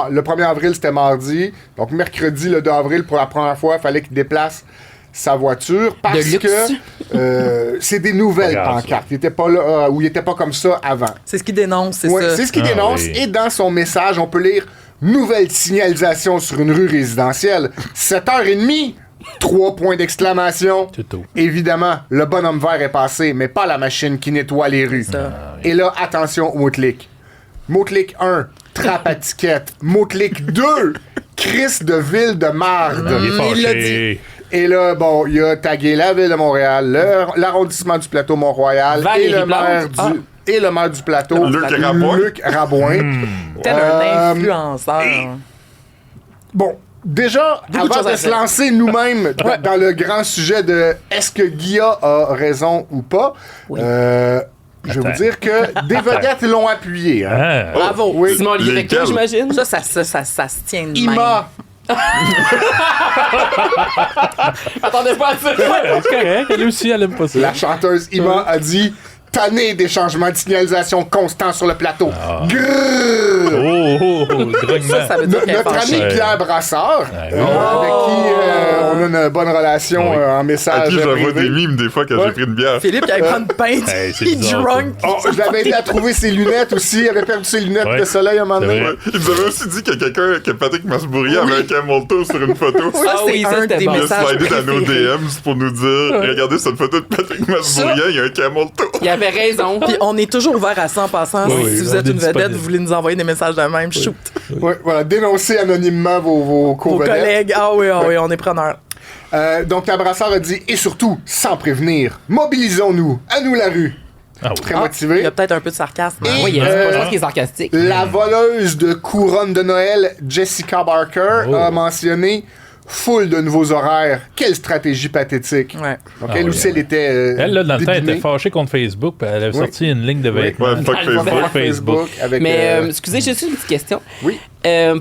le 1er avril, c'était mardi. Donc, mercredi, le 2 avril, pour la première fois, il fallait qu'il déplace sa voiture parce que c'est des nouvelles pancartes. Il était pas là où il était pas comme ça avant. C'est ce qu'il dénonce, c'est ça. C'est ce qu'il dénonce et dans son message, on peut lire nouvelle signalisation sur une rue résidentielle. 7h30, 3 points d'exclamation. Évidemment, le bonhomme vert est passé, mais pas la machine qui nettoie les rues. Et là, attention au mot-clic. Mot-clic 1, trappe à ticket. Mot-clic 2, Chris de ville de marde. Il l'a dit. Et là, bon, il a tagué la ville de Montréal, l'arrondissement du plateau Mont-Royal et le maire du plateau, Luc Rabouin. Tel un influenceur. Bon, déjà, avant de se lancer nous-mêmes dans le grand sujet de est-ce que Guilla a raison ou pas, je vais vous dire que des vedettes l'ont appuyé. Hein. Bravo. Oui. Simon Olivier Recto, j'imagine. Ça se tient de même. Ima. Attendez pas à ça. C'est correct, elle aussi, elle aime pas ça. La chanteuse Ima a dit tanné des changements de signalisation constants sur le plateau. Ça veut dire Notre ami Pierre Brassard, avec qui on a une bonne relation en message. À qui j'envoie privé. des mimes des fois quand j'ai pris une bière. Philippe qui avait pris une pinte, il drunk. Je l'avais aidé à trouver ses lunettes aussi. Il avait perdu ses lunettes de soleil à un moment donné. Il nous avait aussi dit qu'il y a quelqu'un, que Patrick Masbourier avait un camel toe sur une photo. Ça, c'est un des Il a messages slidé dans nos préférés. DMs pour nous dire regardez cette photo de Patrick Masbourier, il y a un camel toe. Il avait raison. Puis on est toujours ouvert à ça en passant. Oui, Si vous êtes une vedette, vous voulez nous envoyer des messages de même, shoot. Ouais, voilà, dénoncez anonymement vos Vos co-vedettes. collègues, oui, on est preneurs. Donc, la Brassard a dit, et surtout, sans prévenir, mobilisons-nous, à nous la rue. Très motivé. Il y a peut-être un peu de sarcasme. Et, Oui, je pense qu'il est sarcastique. La voleuse de couronne de Noël, Jessica Barker, a mentionné foule de nouveaux horaires. Quelle stratégie pathétique. Ouais. Donc, elle aussi, elle était. Elle, là, dans le temps, elle débinée. était fâchée contre Facebook, puis elle avait sorti une ligne de vêtements. Ouais, fuck Facebook. Facebook. Avec, Mais, excusez, j'ai juste une petite question. Oui.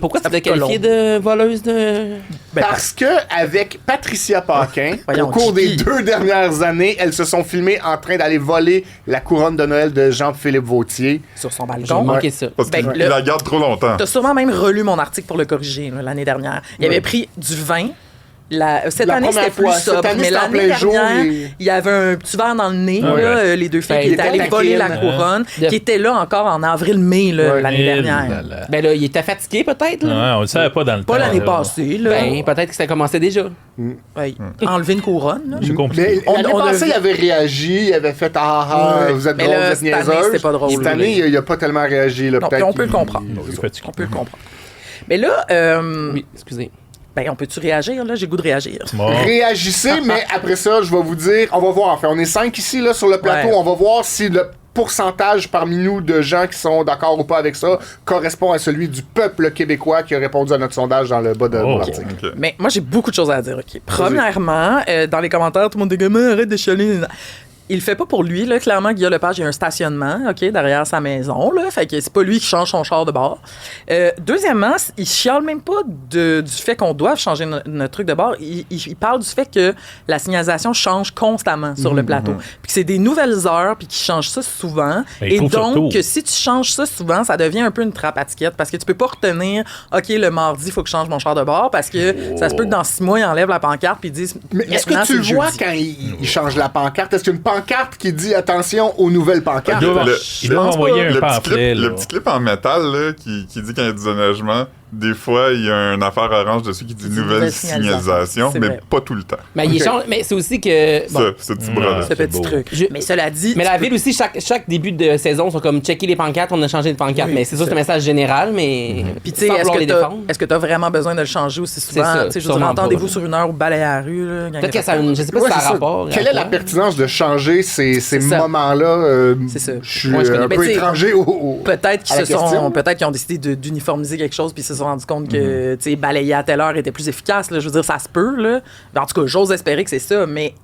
Pourquoi tu t'es qualifié de voleuse de... Parce que avec Patricia Paquin, Voyons, au cours des Kiki. 2 dernières années, elles se sont filmées en train d'aller voler la couronne de Noël de Jean-Philippe Vautier. Sur son J'ai balcon. manqué ça. Parce qu'il Ben, la garde trop longtemps. T'as sûrement même relu mon article pour le corriger là, l'année dernière. Il avait pris du vin. Cette La année, première c'était plus fois. Cette sobre. année, Mais c'était en l'année plein jour, dernière, et- il y avait un petit verre dans le nez, Ouais. là, les deux filles Ben, qui il étaient était allées voler la taquine. couronne, Ouais. qui étaient là encore en avril-mai Ouais. l'année dernière. Ben là, il était fatigué peut-être, là. On le savait pas dans le temps. Pas l'année là. passée, là. Ben, peut-être que ça commençait déjà. Ouais. Enlever une couronne, là. C'est compliqué. Mais l'année on a passée, vu- il avait réagi, il avait fait Ouais. vous êtes Mais drôle, là, vous êtes cette année, niaiseuse. c'était pas drôle, Cette là. année, il a pas tellement réagi. Là, Non, peut-être puis on peut le qu'il- comprendre. Il est fatigué. On peut le comprendre. Mais là, Oui, excusez. ben, on peut-tu réagir, là? J'ai goût de réagir. Bon. Réagissez, mais après ça, je vais vous dire, on va voir. Enfin, on est 5 ici là, sur le plateau. Ouais. On va voir si le pourcentage parmi nous de gens qui sont d'accord ou pas avec ça correspond à celui du peuple québécois qui a répondu à notre sondage dans le bas de Oh. l'article. Ok. Mais moi, j'ai beaucoup de choses à dire, OK? Premièrement, dans les commentaires, tout le monde dit « Gamin, arrête de chialer. » Il le fait pas pour lui, là. Clairement, Guillaume Lepage, il y a un stationnement, OK, derrière sa maison, là. Fait que c'est pas lui qui change son char de bord. Deuxièmement, il chiale même pas du fait qu'on doive changer notre truc de bord. Il parle du fait que la signalisation change constamment sur le plateau. Puis que c'est des nouvelles heures, puis qu'ils changent ça souvent. Mais il Et trouve ça tôt. donc, que si tu changes ça souvent, ça devient un peu une trappe à ticket parce que tu peux pas retenir, OK, le mardi, il faut que je change mon char de bord parce que ça se peut que dans 6 mois, ils enlèvent la pancarte puis ils disent. Mais est-ce que Maintenant, tu le c'est vois jeudi. quand il change la pancarte? Est-ce qu'il y a une pancarte qui dit attention aux nouvelles pancartes? Il doit je pense envoyer pas. un Le pamphlet. là. petit clip en métal là, qui dit qu'il y a du déneigement, des fois, il y a une affaire orange dessus qui dit nouvelle signalisation, C'est mais vrai. pas tout le temps. Mais il change. Mais c'est aussi que. Bon. Ça, ce petit bras-là. Ce C'est petit beau. truc. Je- Mais cela dit. Mais tu la peux- ville aussi, chaque début de saison sont comme checker les pancartes, on a changé de pancarte. Oui, mais c'est sûr, c'est c'est un message général, mais. Puis, tu sais, sans est-ce vouloir les défendre. que tu as vraiment besoin de le changer aussi souvent? C'est ça, Tu sais, je veux dire, sûrement entendez-vous pas. sur une heure ou balayer la rue? Là, Peut-être que ça a une. Je sais pas Ouais, si ça c'est a ça. rapport. Quelle est la pertinence de changer ces ça. moments-là? C'est ça. Je suis Moi, je connais un pas. peu Mais tu sais, étranger au... Peut-être à la qu'ils se question. sont, peut-être qu'ils ont décidé d'uniformiser quelque chose puis ils se sont rendus compte que tu sais, balayer à telle heure était plus efficace. Là. Je veux dire, ça se peut. Là. En tout cas, j'ose espérer que c'est ça, mais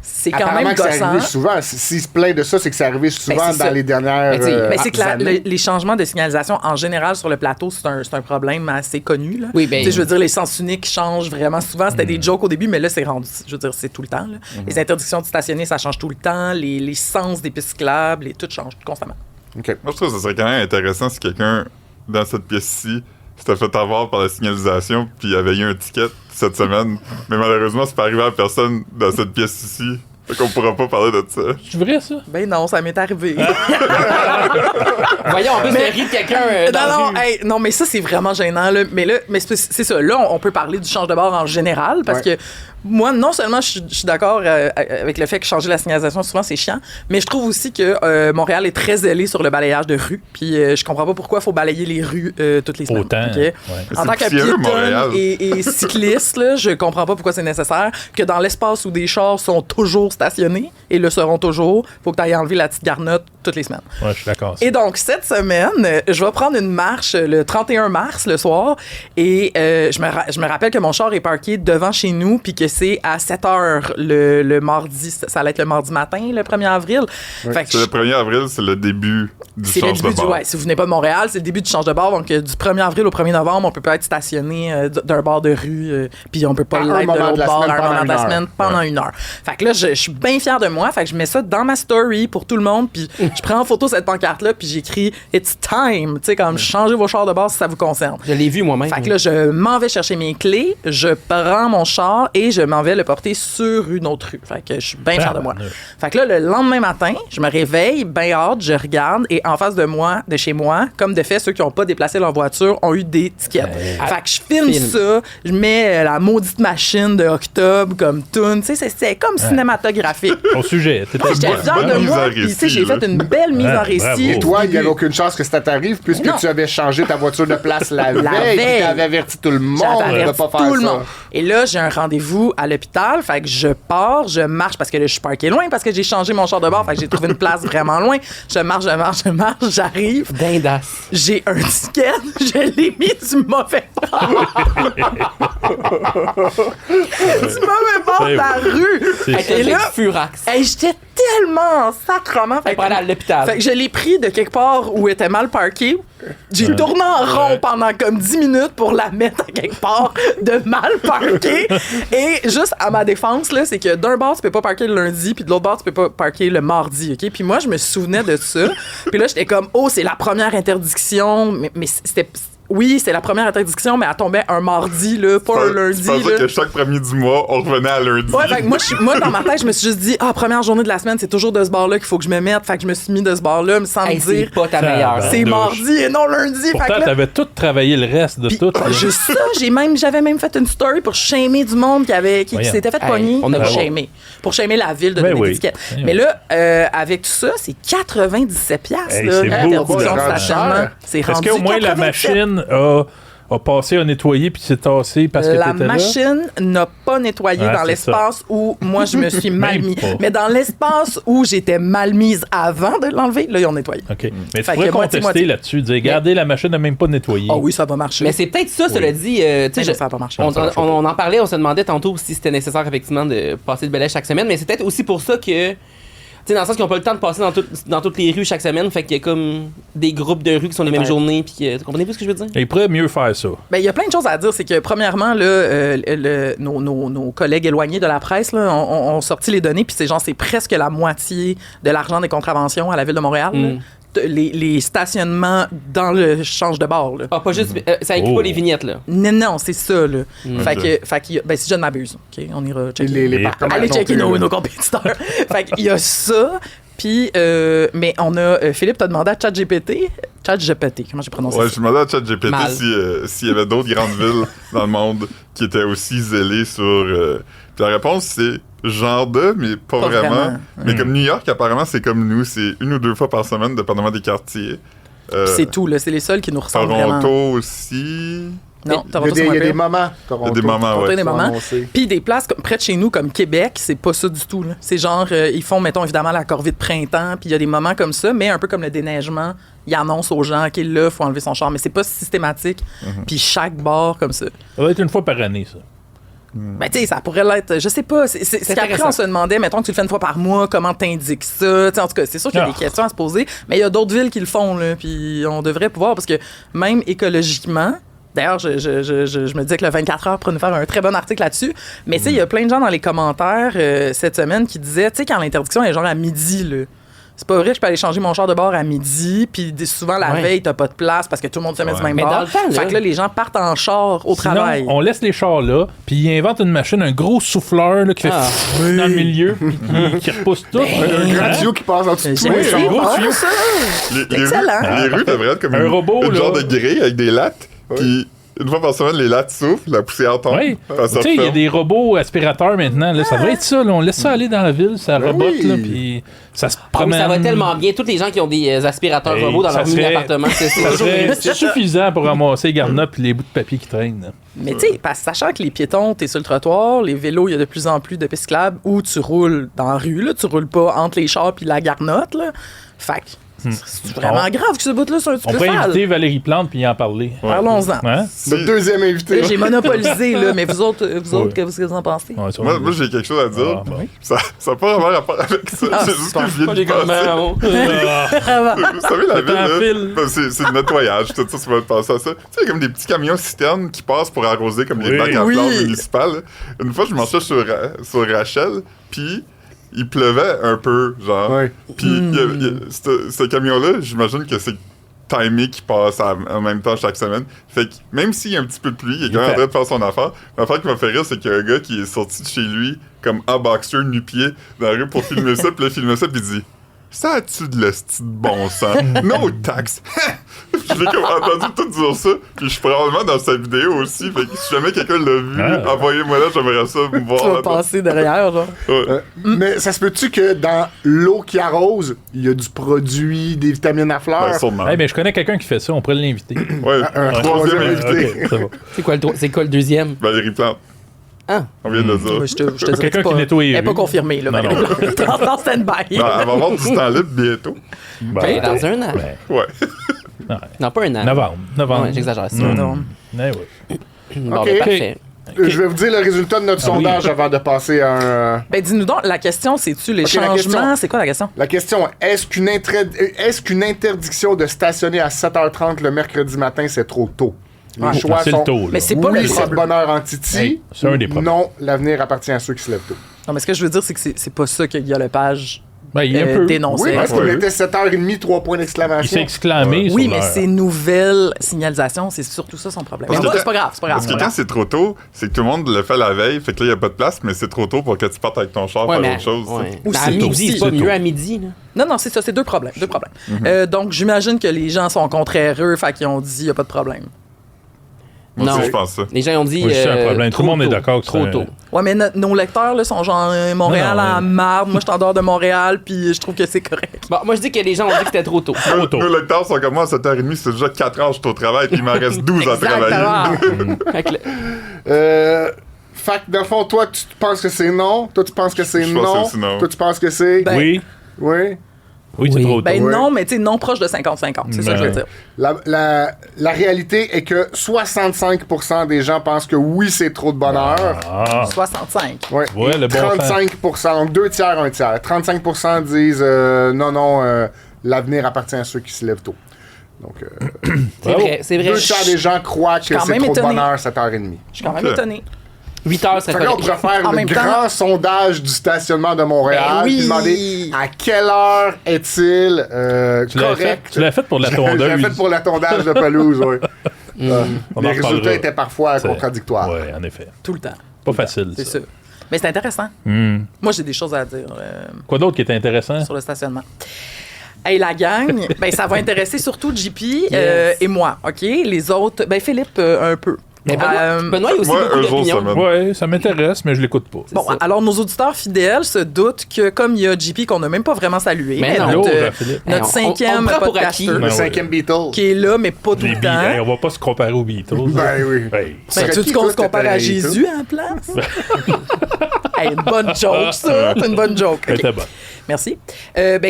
c'est quand Apparemment même que c'est gossant. arrivé souvent. S'il se plaint de ça, c'est que c'est arrivé souvent c'est dans ça. les dernières Mais c'est que années. les changements de signalisation en général sur le plateau, c'est un problème assez connu. Là. Oui, ben- Tu sais, je veux dire, les sens uniques changent vraiment souvent. C'était des jokes au début, mais là, c'est rendu. Je veux dire, c'est tout le temps. Là. Les interdictions de stationner, ça change tout le temps. Les sens des pistes cyclables, tout change constamment. OK. Moi, je trouve que ça serait quand même intéressant si quelqu'un, dans cette pièce-ci, s'était fait avoir par la signalisation, puis il avait eu un ticket cette semaine. Mais malheureusement, c'est pas arrivé à personne dans cette pièce-ci. Fait qu'on pourra pas parler de ça. C'est vrai, ça? Ben non, ça m'est arrivé. Voyons, en plus, le riz de quelqu'un dans la non, rue. hey, non, mais ça, c'est vraiment gênant. Là. Mais c'est ça. Là, on peut parler du change de bord en général parce que moi, non seulement je suis d'accord avec le fait que changer la signalisation, souvent, c'est chiant, mais je trouve aussi que Montréal est très zélé sur le balayage de rues. Puis je comprends pas pourquoi il faut balayer les rues toutes les semaines. Autant. OK? Ouais. En tant que poussiéreux, Montréal. piétonne et cycliste, là, je comprends pas pourquoi c'est nécessaire que dans l'espace où des chars sont toujours stationnés et le seront toujours, faut que tu ailles enlever la petite garnotte toutes les semaines. Ouais, je suis d'accord. Et donc, cette semaine, je vais prendre une marche le 31 mars, le soir, et je me rappelle que mon char est parké devant chez nous, puis que c'est à 7 h le mardi. Ça allait être le mardi matin, le 1er avril. Fait que C'est le 1er avril, c'est le début du c'est le change de début bord. ouais, si vous venez pas de Montréal, c'est le début du change de bord. Donc, du 1er avril au 1er novembre, on peut pas être stationné d'un bord de rue, puis on peut pas À un l'être de moment de l'autre la bord semaine à un moment de la pendant une semaine pendant une heure. Fait que là, je suis bien fière de moi. Fait que je mets ça dans ma story pour tout le monde, puis je prends en photo cette pancarte-là, puis j'écris « It's time », tu sais, comme « Changez vos chars de bord si ça vous concerne ». Je l'ai vu moi-même. Fait que là, je m'en vais chercher mes clés, je prends mon char et je m'en vais le porter sur une autre rue. Fait que je suis bien fière de moi. Fait que là, le lendemain matin, je me réveille, bien hâte, je regarde et en face de moi, de chez moi, comme de fait, ceux qui n'ont pas déplacé leur voiture ont eu des tickets. Fait que je filme ça, je mets la maudite machine de Octobre comme tune, tu sais, c'est comme cinématographique. Au sujet. J'étais fière bonne de mise moi, en puis tu sais, récit, j'ai là. fait une belle mise en bravo. récit. Et toi, il n'y avait aucune chance que ça t'arrive puisque Non. tu avais changé ta voiture de place la veille. veille. Puis t'avais averti tout le monde J'avais de ne averti pas faire tout le ça. monde. Et là, j'ai un rendez-vous à l'hôpital. Fait que je pars, je marche parce que là, je suis parké loin parce que j'ai changé mon char de bord. Fait que j'ai trouvé une place vraiment loin. Je marche, j'arrive. Dindasse. J'ai un ticket, je l'ai mis du mauvais bord. Du mauvais bord de la rue. Avec Et le là, furax. hey, j'étais tellement sacrement. Fait pour aller à l'hôpital. Fait que je l'ai pris de quelque part où elle était mal parquée. J'ai tourné en rond pendant comme 10 minutes pour la mettre à quelque part de mal parquée. Et juste à ma défense, là, c'est que d'un bord, tu peux pas parquer le lundi, puis de l'autre bord, tu peux pas parquer le mardi, OK? Puis moi, je me souvenais de ça. Puis là, j'étais comme, oh, c'est la première interdiction. Mais c'était... Oui, c'est la première interdiction, mais elle tombait un mardi, là, pas un lundi. Tu pensais là. que chaque premier du mois, on revenait à lundi. Ouais, fait que moi, dans ma tête, je me suis juste dit, première journée de la semaine, c'est toujours de ce bord-là qu'il faut que je me mette. Fait que je me suis mis de ce bord-là, mais sans Hey, me c'est dire, pas ta meilleure. Ça- c'est douche. mardi et non lundi. Fait que Pourtant, là, t'avais tout travaillé le reste de puis, tout. juste ça, j'avais même fait une story pour shamer du monde qui Voyons. s'était fait Hey, pogner on a pour pas- shamer. Pour shamer la ville de Ben donner oui. des tickets. Ben Mais oui. là, avec tout ça, c'est 97 piastres. Hey, là, c'est l'interdiction beau, de c'est stationnement. cher. C'est Est-ce rendu qu'au moins la 87. machine a passé à nettoyer puis s'est tassée parce que La t'étais là? machine n'a pas nettoyé Ouais, dans c'est l'espace où moi je me suis mal Même mis. pas. Mais dans l'espace où j'étais mal mise avant de l'enlever, là, ils ont nettoyé. OK. Mais tu Fait pourrais que moitié, contester moitié. là-dessus, dire, regardez, la machine n'a même pas nettoyé. Ah oui, ça va marcher. Mais c'est peut-être ça, cela dit. Tu sais, Mais ça a pas marché. on en parlait, on se demandait tantôt si c'était nécessaire, effectivement, de passer le balai chaque semaine, mais c'est peut-être aussi pour ça que. Tu sais, dans le sens qu'ils n'ont pas le temps de passer dans toutes les rues chaque semaine, fait qu'il y a comme des groupes de rues qui sont les mêmes Ouais. journées, puis que. Comprenez-vous ce que je veux dire? Ils pourraient mieux faire ça. Ben, il y a plein de choses à dire. C'est que, premièrement, là, nos collègues éloignés de la presse là, ont sorti les données, puis c'est presque la moitié de l'argent des contraventions à la Ville de Montréal. là. Les stationnements dans le change de bord. Là. Ah, pas juste. Ça inclut Oh. pas les vignettes, là. Non, c'est ça. Là. Fait Ok. que ben, si je ne m'abuse, OK, on ira checker. Les Et- partenaires Allez non checker plus, là. nos compétiteurs. Fait qu'il y a ça. Puis, mais on a... Philippe, t'as demandé à ChatGPT. ChatGPT, comment j'ai prononcé Ouais, ça? je me demandais à ChatGPT Mal. s'il y avait d'autres grandes villes dans le monde qui étaient aussi zélées sur... Puis la réponse, c'est genre de, mais pas Pas vraiment. vraiment. Mais comme New York, apparemment, c'est comme nous. C'est 1 ou 2 fois par semaine, dépendamment des quartiers. C'est tout, là. C'est les seuls qui nous ressemblent Toronto vraiment. aussi. Non, Il y a Toronto, des, c'est il y moins a des pire. moments, Toronto. Il y a des moments, Toronto, ouais. il y a des moments. Annoncé. Puis des places près de chez nous, comme Québec, c'est pas ça du tout. Là. C'est genre, ils font, mettons, évidemment, la corvée de printemps, puis il y a des moments comme ça, mais un peu comme le déneigement, ils annoncent aux gens qu'il là, faut enlever son char, mais c'est pas systématique. Puis chaque bar comme ça. Ça va être une fois par année, ça. Ben, tu sais, ça pourrait l'être, je sais pas. C'est qu'après, intéressant. on se demandait, mettons que tu le fais une fois par mois, comment t'indiques ça? T'sais, en tout cas, c'est sûr qu'il y a des questions à se poser, mais il y a d'autres villes qui le font, là, puis on devrait pouvoir, parce que même écologiquement, d'ailleurs, je me disais que le 24 heures pourrait nous faire un très bon article là-dessus, mais tu sais, il y a plein de gens dans les commentaires cette semaine qui disaient, tu sais, quand l'interdiction est genre à midi, là. C'est pas vrai que je peux aller changer mon char de bord à midi, puis souvent la veille, t'as pas de place parce que tout le monde se met du même Mais bord. dans le temps, là- Fait que là, les gens partent en char au Sinon, travail. on laisse les chars là, puis ils inventent une machine, un gros souffleur là, qui fait dans le milieu, puis qui repousse tout. Un grand tuyau qui passe en dessous de tous J'aime les ça, chars. gros tuyau. ça. Les Excellent. rues, les rues devraient être comme Un robot, une là. genre de grille avec des lattes qui, une fois par semaine, les lattes soufflent, la poussière tombe. Oui. ça Tu sais, il y a referme. des robots aspirateurs maintenant. Là. Ça devrait être ça. Là. On laisse ça aller dans la ville, ça Ben robote, oui. là, puis ça se Ah oui, promène. ça va tellement bien. Tous les gens qui ont des aspirateurs Hey, robots dans ça leur serait- mini-appartement, c'est Ça toujours serait suffisant pour ramasser les garnottes puis les bouts de papier qui traînent. là. Mais tu sais, sachant que les piétons, t'es sur le trottoir, les vélos, il y a de plus en plus de pistes cyclables où tu roules dans la rue, là, tu roules pas entre les chars puis la garnotte, là. Fait que c'est vraiment grave que ce bout-là soit un petit On peu peut sale. inviter Valérie Plante puis y en parler. Parlons-en. Hein? Notre deuxième invité. Là, j'ai monopolisé, là, mais vous autres, qu'est-ce que vous en pensez? Ouais, ça, Moi, j'ai quelque chose à dire. Ah, bon. Ça n'a pas vraiment rapport avec ça. Ah, c'est juste super. que je viens Moi, de j'ai comme penser. Ah, Vous savez, la ville, un là, fil. ben, c'est le nettoyage, tout ça, ça va penser à ça. Tu sais, il y a comme des petits camions citernes qui passent pour arroser comme les Oui. bacs à Oui. fleurs municipales. là. Une fois, je marchais sur Rachel, puis il pleuvait un peu, genre. Ouais. Puis ce camion-là, j'imagine que c'est timé qui passe en même temps chaque semaine. Fait que même s'il y a un petit peu de pluie, il est quand même en train de faire son affaire. L'affaire qui m'a fait rire, c'est qu'il y a un gars qui est sorti de chez lui comme un boxer nu-pied dans la rue pour filmer ça, puis là, il filme ça, puis il dit « Ça a-tu de l'esti de bon sens? No tax! » J'ai comme entendu tout dire ça, puis je suis probablement dans cette vidéo aussi, fait que si jamais quelqu'un l'a vu, Ah. envoyez-moi là, j'aimerais ça me voir Tu vas là-dedans. passer derrière, genre. Ouais. Mais ça se peut-tu que dans l'eau qui arrose, il y a du produit, des vitamines à fleurs? Ben, sûrement. Hey, mais je connais quelqu'un qui fait ça, on pourrait l'inviter. Ouais, un troisième troisième invité. invité. Ok, ça va. C'est quoi le deuxième? Valérie Plante. Ah. On vient de le dire. Ouais, je te dirais Quelqu'un que qui nettoie les elle est pas rues. confirmée, là. Non, mais non. elle est en stand-by. Ben, elle va avoir du temps libre bientôt. Ben, dans un an. Ben, Ouais. Non, pas un an. novembre. Ouais, j'exagère ça. Non. Ouais, ouais. Bon, Ok. ben, parfait. Je vais vous dire le résultat de notre Ah oui. sondage avant de passer à un... Ben, dis-nous donc, la question, c'est-tu les Ok, la question. changements? C'est quoi la question? La question, est-ce qu'une interdiction de stationner à 7h30 le mercredi matin, c'est trop tôt? Les Ouais. choix C'est sont... le taux. là. Mais c'est pas Oui, le c'est de problème. bonheur en Titi. Hey, c'est un des problèmes. Non, l'avenir appartient à ceux qui se lèvent tôt. Non, mais ce que je veux dire, c'est que c'est pas ça que Guy Lepage Ben, il est un peu. dénonçait. Oui, parce qu'on Ouais. était 7h30, 3 points Il s'est d'exclamation. exclamé. Oui, sur mais l'heure. ces nouvelles signalisations, c'est surtout ça son problème. Parce Mais que- c'est pas grave, c'est pas grave. Parce que quand c'est trop tôt, c'est que tout le monde le fait la veille, fait que là, il n'y a pas de place, mais c'est trop tôt pour que tu partes avec ton char Ouais, faire mais autre chose. ouais. tu sais. Ou Ben, à c'est midi, aussi, c'est pas c'est mieux tôt. à midi, là. Non, non, c'est ça, c'est deux problèmes. Donc, j'imagine que les gens sont contraireux, fait qu'ils ont dit, il n'y a pas de problème. Moi Non. aussi, je pense ça. Les gens ont dit. Oui, c'est un problème. Tout trop le monde est tôt, d'accord que trop c'est un- tôt. Ouais, mais nos lecteurs, là, sont genre Montréal Non, non, en marde. Moi, je suis en dehors de Montréal, puis je trouve que c'est correct. Bon, moi, je dis que les gens ont dit que c'était trop tôt. Trop tôt. Nos lecteurs sont comme moi à 7h30, c'est déjà 4 heures, je suis au travail, puis il m'en reste 12 à travailler. Exactement. Fait que le- Fait que, dans le fond, toi, tu penses que c'est non. Toi, tu penses que c'est Je pense non. que c'est non. Toi, tu penses que c'est... Ben, Oui. Oui. Oui, c'est Oui. trop tôt. Ben Ouais. non, mais tu sais, non proche de 50-50. C'est ça que je veux dire. La réalité est que 65% des gens pensent que oui, c'est trop de bonheur. Ah. 65. Ouais. Ouais, Et le bon 35%, donc 2 tiers, 1 tiers. 35% disent non, l'avenir appartient à ceux qui se lèvent tôt. Donc, C'est vrai, c'est vrai. 2 tiers des gens croient que quand c'est même trop de étonnée. bonheur 7h30. Je suis quand même Ok. étonnée. 8 heures, Fait serait que là, on correct. pourrait faire En le même grand temps- sondage du stationnement de Montréal Ben oui. puis demander à quelle heure est-il Tu l'as fait, correct. tu l'as fait pour la Je l'ai tondeuse. fait pour la tondage de pelouse, oui. On Les en résultats reparlera. étaient parfois C'est- contradictoires. Ouais, en effet. Tout le temps. Pas facile, C'est ça. ça. Mais c'est intéressant. Hmm. Moi, j'ai des choses à dire Quoi d'autre qui est intéressant? sur le stationnement. Hey, la gang, ben, ça va intéresser surtout JP Yes. et moi, OK? Les autres, ben Philippe, un peu. Mais Benoît, il y a aussi Moi, beaucoup un jour d'opinions. semaine. Ouais, ça m'intéresse, mais je l'écoute pas. Bon, ça. alors nos auditeurs fidèles se doutent que comme il y a JP qu'on n'a même pas vraiment salué, Mais non. notre, Allô, Philippe. Hey, notre on cinquième prend pour podcaster acquis. Le Ben ouais. 5e Beatle. qui est là, mais pas tout Les le Beatles, temps. hey, on va pas se comparer aux Beatles. Ben oui. Hey. Ben, tu veux qui, qu'on toi, se compare t'étais à un Beatle? Jésus en place? Hey, une bonne joke, ça. C'est une bonne joke. Elle OK. était bonne. Merci.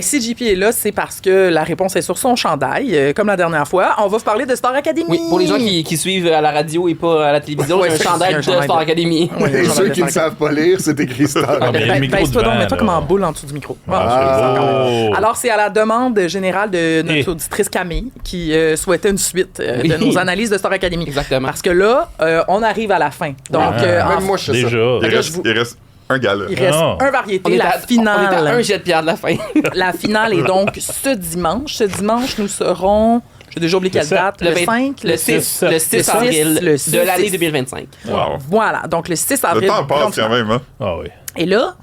Si JP est là, c'est parce que la réponse est sur son chandail, comme la dernière fois. On va vous parler de Star Academy. Oui, pour les gens qui suivent à la radio et pas à la télévision, Ouais, j'ai un chandail de Star Academy. Ouais, Et le ceux chandail qui de ne Star savent pas lire, c'est écrit Star. Ah, mais il y a le micro Baisse-toi donc, devant, mets-toi là. comme en boule en dessous du micro. Oh. Alors, c'est à la demande générale de notre Eh. auditrice Camille qui souhaitait une suite Oui. de nos analyses de Star Academy. Exactement. Parce que là, on arrive à la fin. Donc, Ah. Même moi, je sais ça. Déjà. Il reste un gala. il reste Non. un variété, On est la à finale. un jet de pierre de la fin. La finale est donc ce dimanche. Ce dimanche, nous serons... J'ai déjà oublié quelle Le sept. date. Le 5, Le 6 le 6 avril le 6. de l'année 2025. Wow. Voilà, donc le 6 Le avril. temps passe grande quand même, hein? Ah oui. Et là,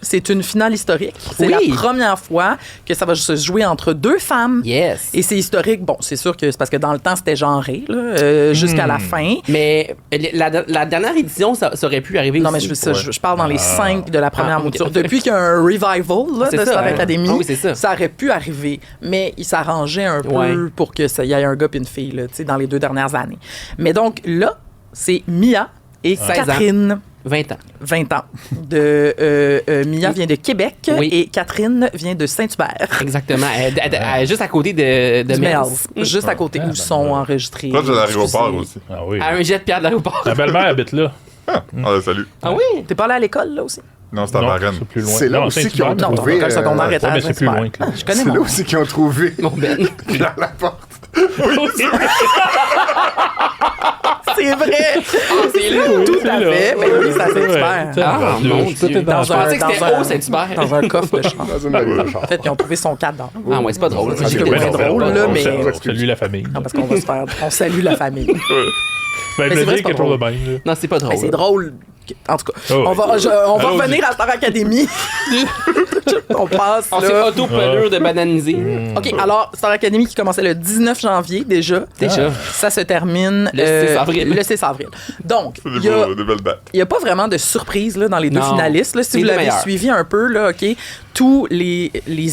c'est une finale historique. C'est Oui. la première fois que ça va se jouer entre deux femmes. Yes. Et c'est historique. Bon, c'est sûr que c'est parce que dans le temps, c'était genré, là, jusqu'à la fin. Mais la dernière édition, ça aurait pu arriver Non, mais aussi. je parle dans les 5 de la première Ah, ok. mouture. Depuis qu'il y a un revival là, C'est de ça, Star hein. Academy, Ah oui, c'est ça. aurait pu arriver. Mais il s'arrangeait un peu Ouais. pour que ça y ait un gars et une fille là, tu sais, dans les 2 dernières années. Mais donc là, c'est Mia et 16 ans. Catherine. 20 ans. 20 ans. Mia vient de Québec Oui. et Catherine vient de Saint-Hubert. Exactement. Juste à côté de Du Melz. Melz, juste à côté où sont enregistrés. Proche de l'aéroport Excusez. aussi. Ah oui. À un jet de pierre de l'aéroport. Ma belle-mère habite là. Ah, salut. Ah oui? T'es pas allé à l'école, là, aussi? Non, c'est à Non, Varennes. c'est plus loin. C'est là Non, aussi qu'ils ont Saint-Hubert. Non, ton trouvé. école secondaire est ouais, à mais c'est plus Saint-Hubert. loin que là. Je connais C'est là mon... aussi qu'ils ont trouvé Mon Ben. dans la porte. C'est vrai! C'est là. Tout c'est à là. fait. Ben oui, ça Ouais, Saint-Hubert. c'est Ah, vrai. mon Tout Dieu. est dans Je pensais que c'était dans un- haut Saint-Hubert. Dans un coffre de char. Dans une bague de char. En fait, ils ont trouvé son cadavre. Ah ouais, c'est pas drôle. C'est J'ai que que ouais, moins c'est drôle. drôle, là, On mais- salue la famille. Non, parce qu'on va se faire... On salue la famille. Ben, Mais c'est me vrai, dire c'est pas quelque chose de bien. là. Non, c'est pas drôle. Ben, c'est drôle. En tout cas, Oh, on oui. va Allons-y. revenir à Star Academy. On passe, On s'est là... auto-pelure de bananiser. OK, alors, Star Academy qui commençait le 19 janvier, déjà. Déjà. Ça se termine... Le 6 avril. Le 6 avril. Donc, C'est il y a... des belles dates. Il n'y a pas vraiment de surprise là, dans les deux Non. finalistes. Là, si Les vous deux l'avez meilleurs. suivi un peu, là, OK, tous les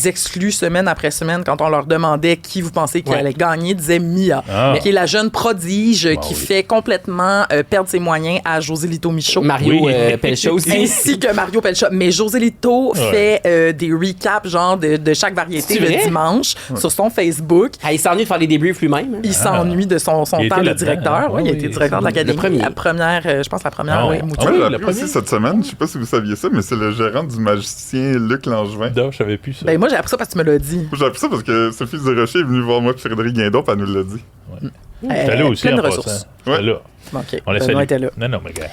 exclus semaine après semaine, quand on leur demandait qui vous pensez qui Ouais. allait gagner, disaient Mia, Ah. qui est la jeune prodige qui oui. fait complètement perdre ses moyens à José Lito Michaud. Mario Oui. Pelcha aussi. Ainsi que Mario Pelcha. Mais José Lito Ouais. fait des recaps genre de chaque variété C'est le vrai? dimanche sur son Facebook. Ah, il s'ennuie de faire les débriefs lui-même. hein. Il s'ennuie de son Il temps était de là-dedans, directeur. hein? Oui, il a Oui, été directeur de c'est l'académie. le premier. La première, je pense la première Ah ouais. mouture. On Oui, l'a le appris aussi premier. cette semaine, je sais pas si vous saviez ça, mais c'est le gérant du magicien Luc Langevin. Non, je savais plus ça. Ben, moi, j'ai appris ça parce que tu me l'as dit. J'ai appris ça parce que Sophie Durocher est venue voir moi et Frédéric Guindon, puis elle nous l'a dit. J'étais là aussi plein en de passant. ressources. J'étais là. OK. On la Benoît salue. était là. Non, mais gars.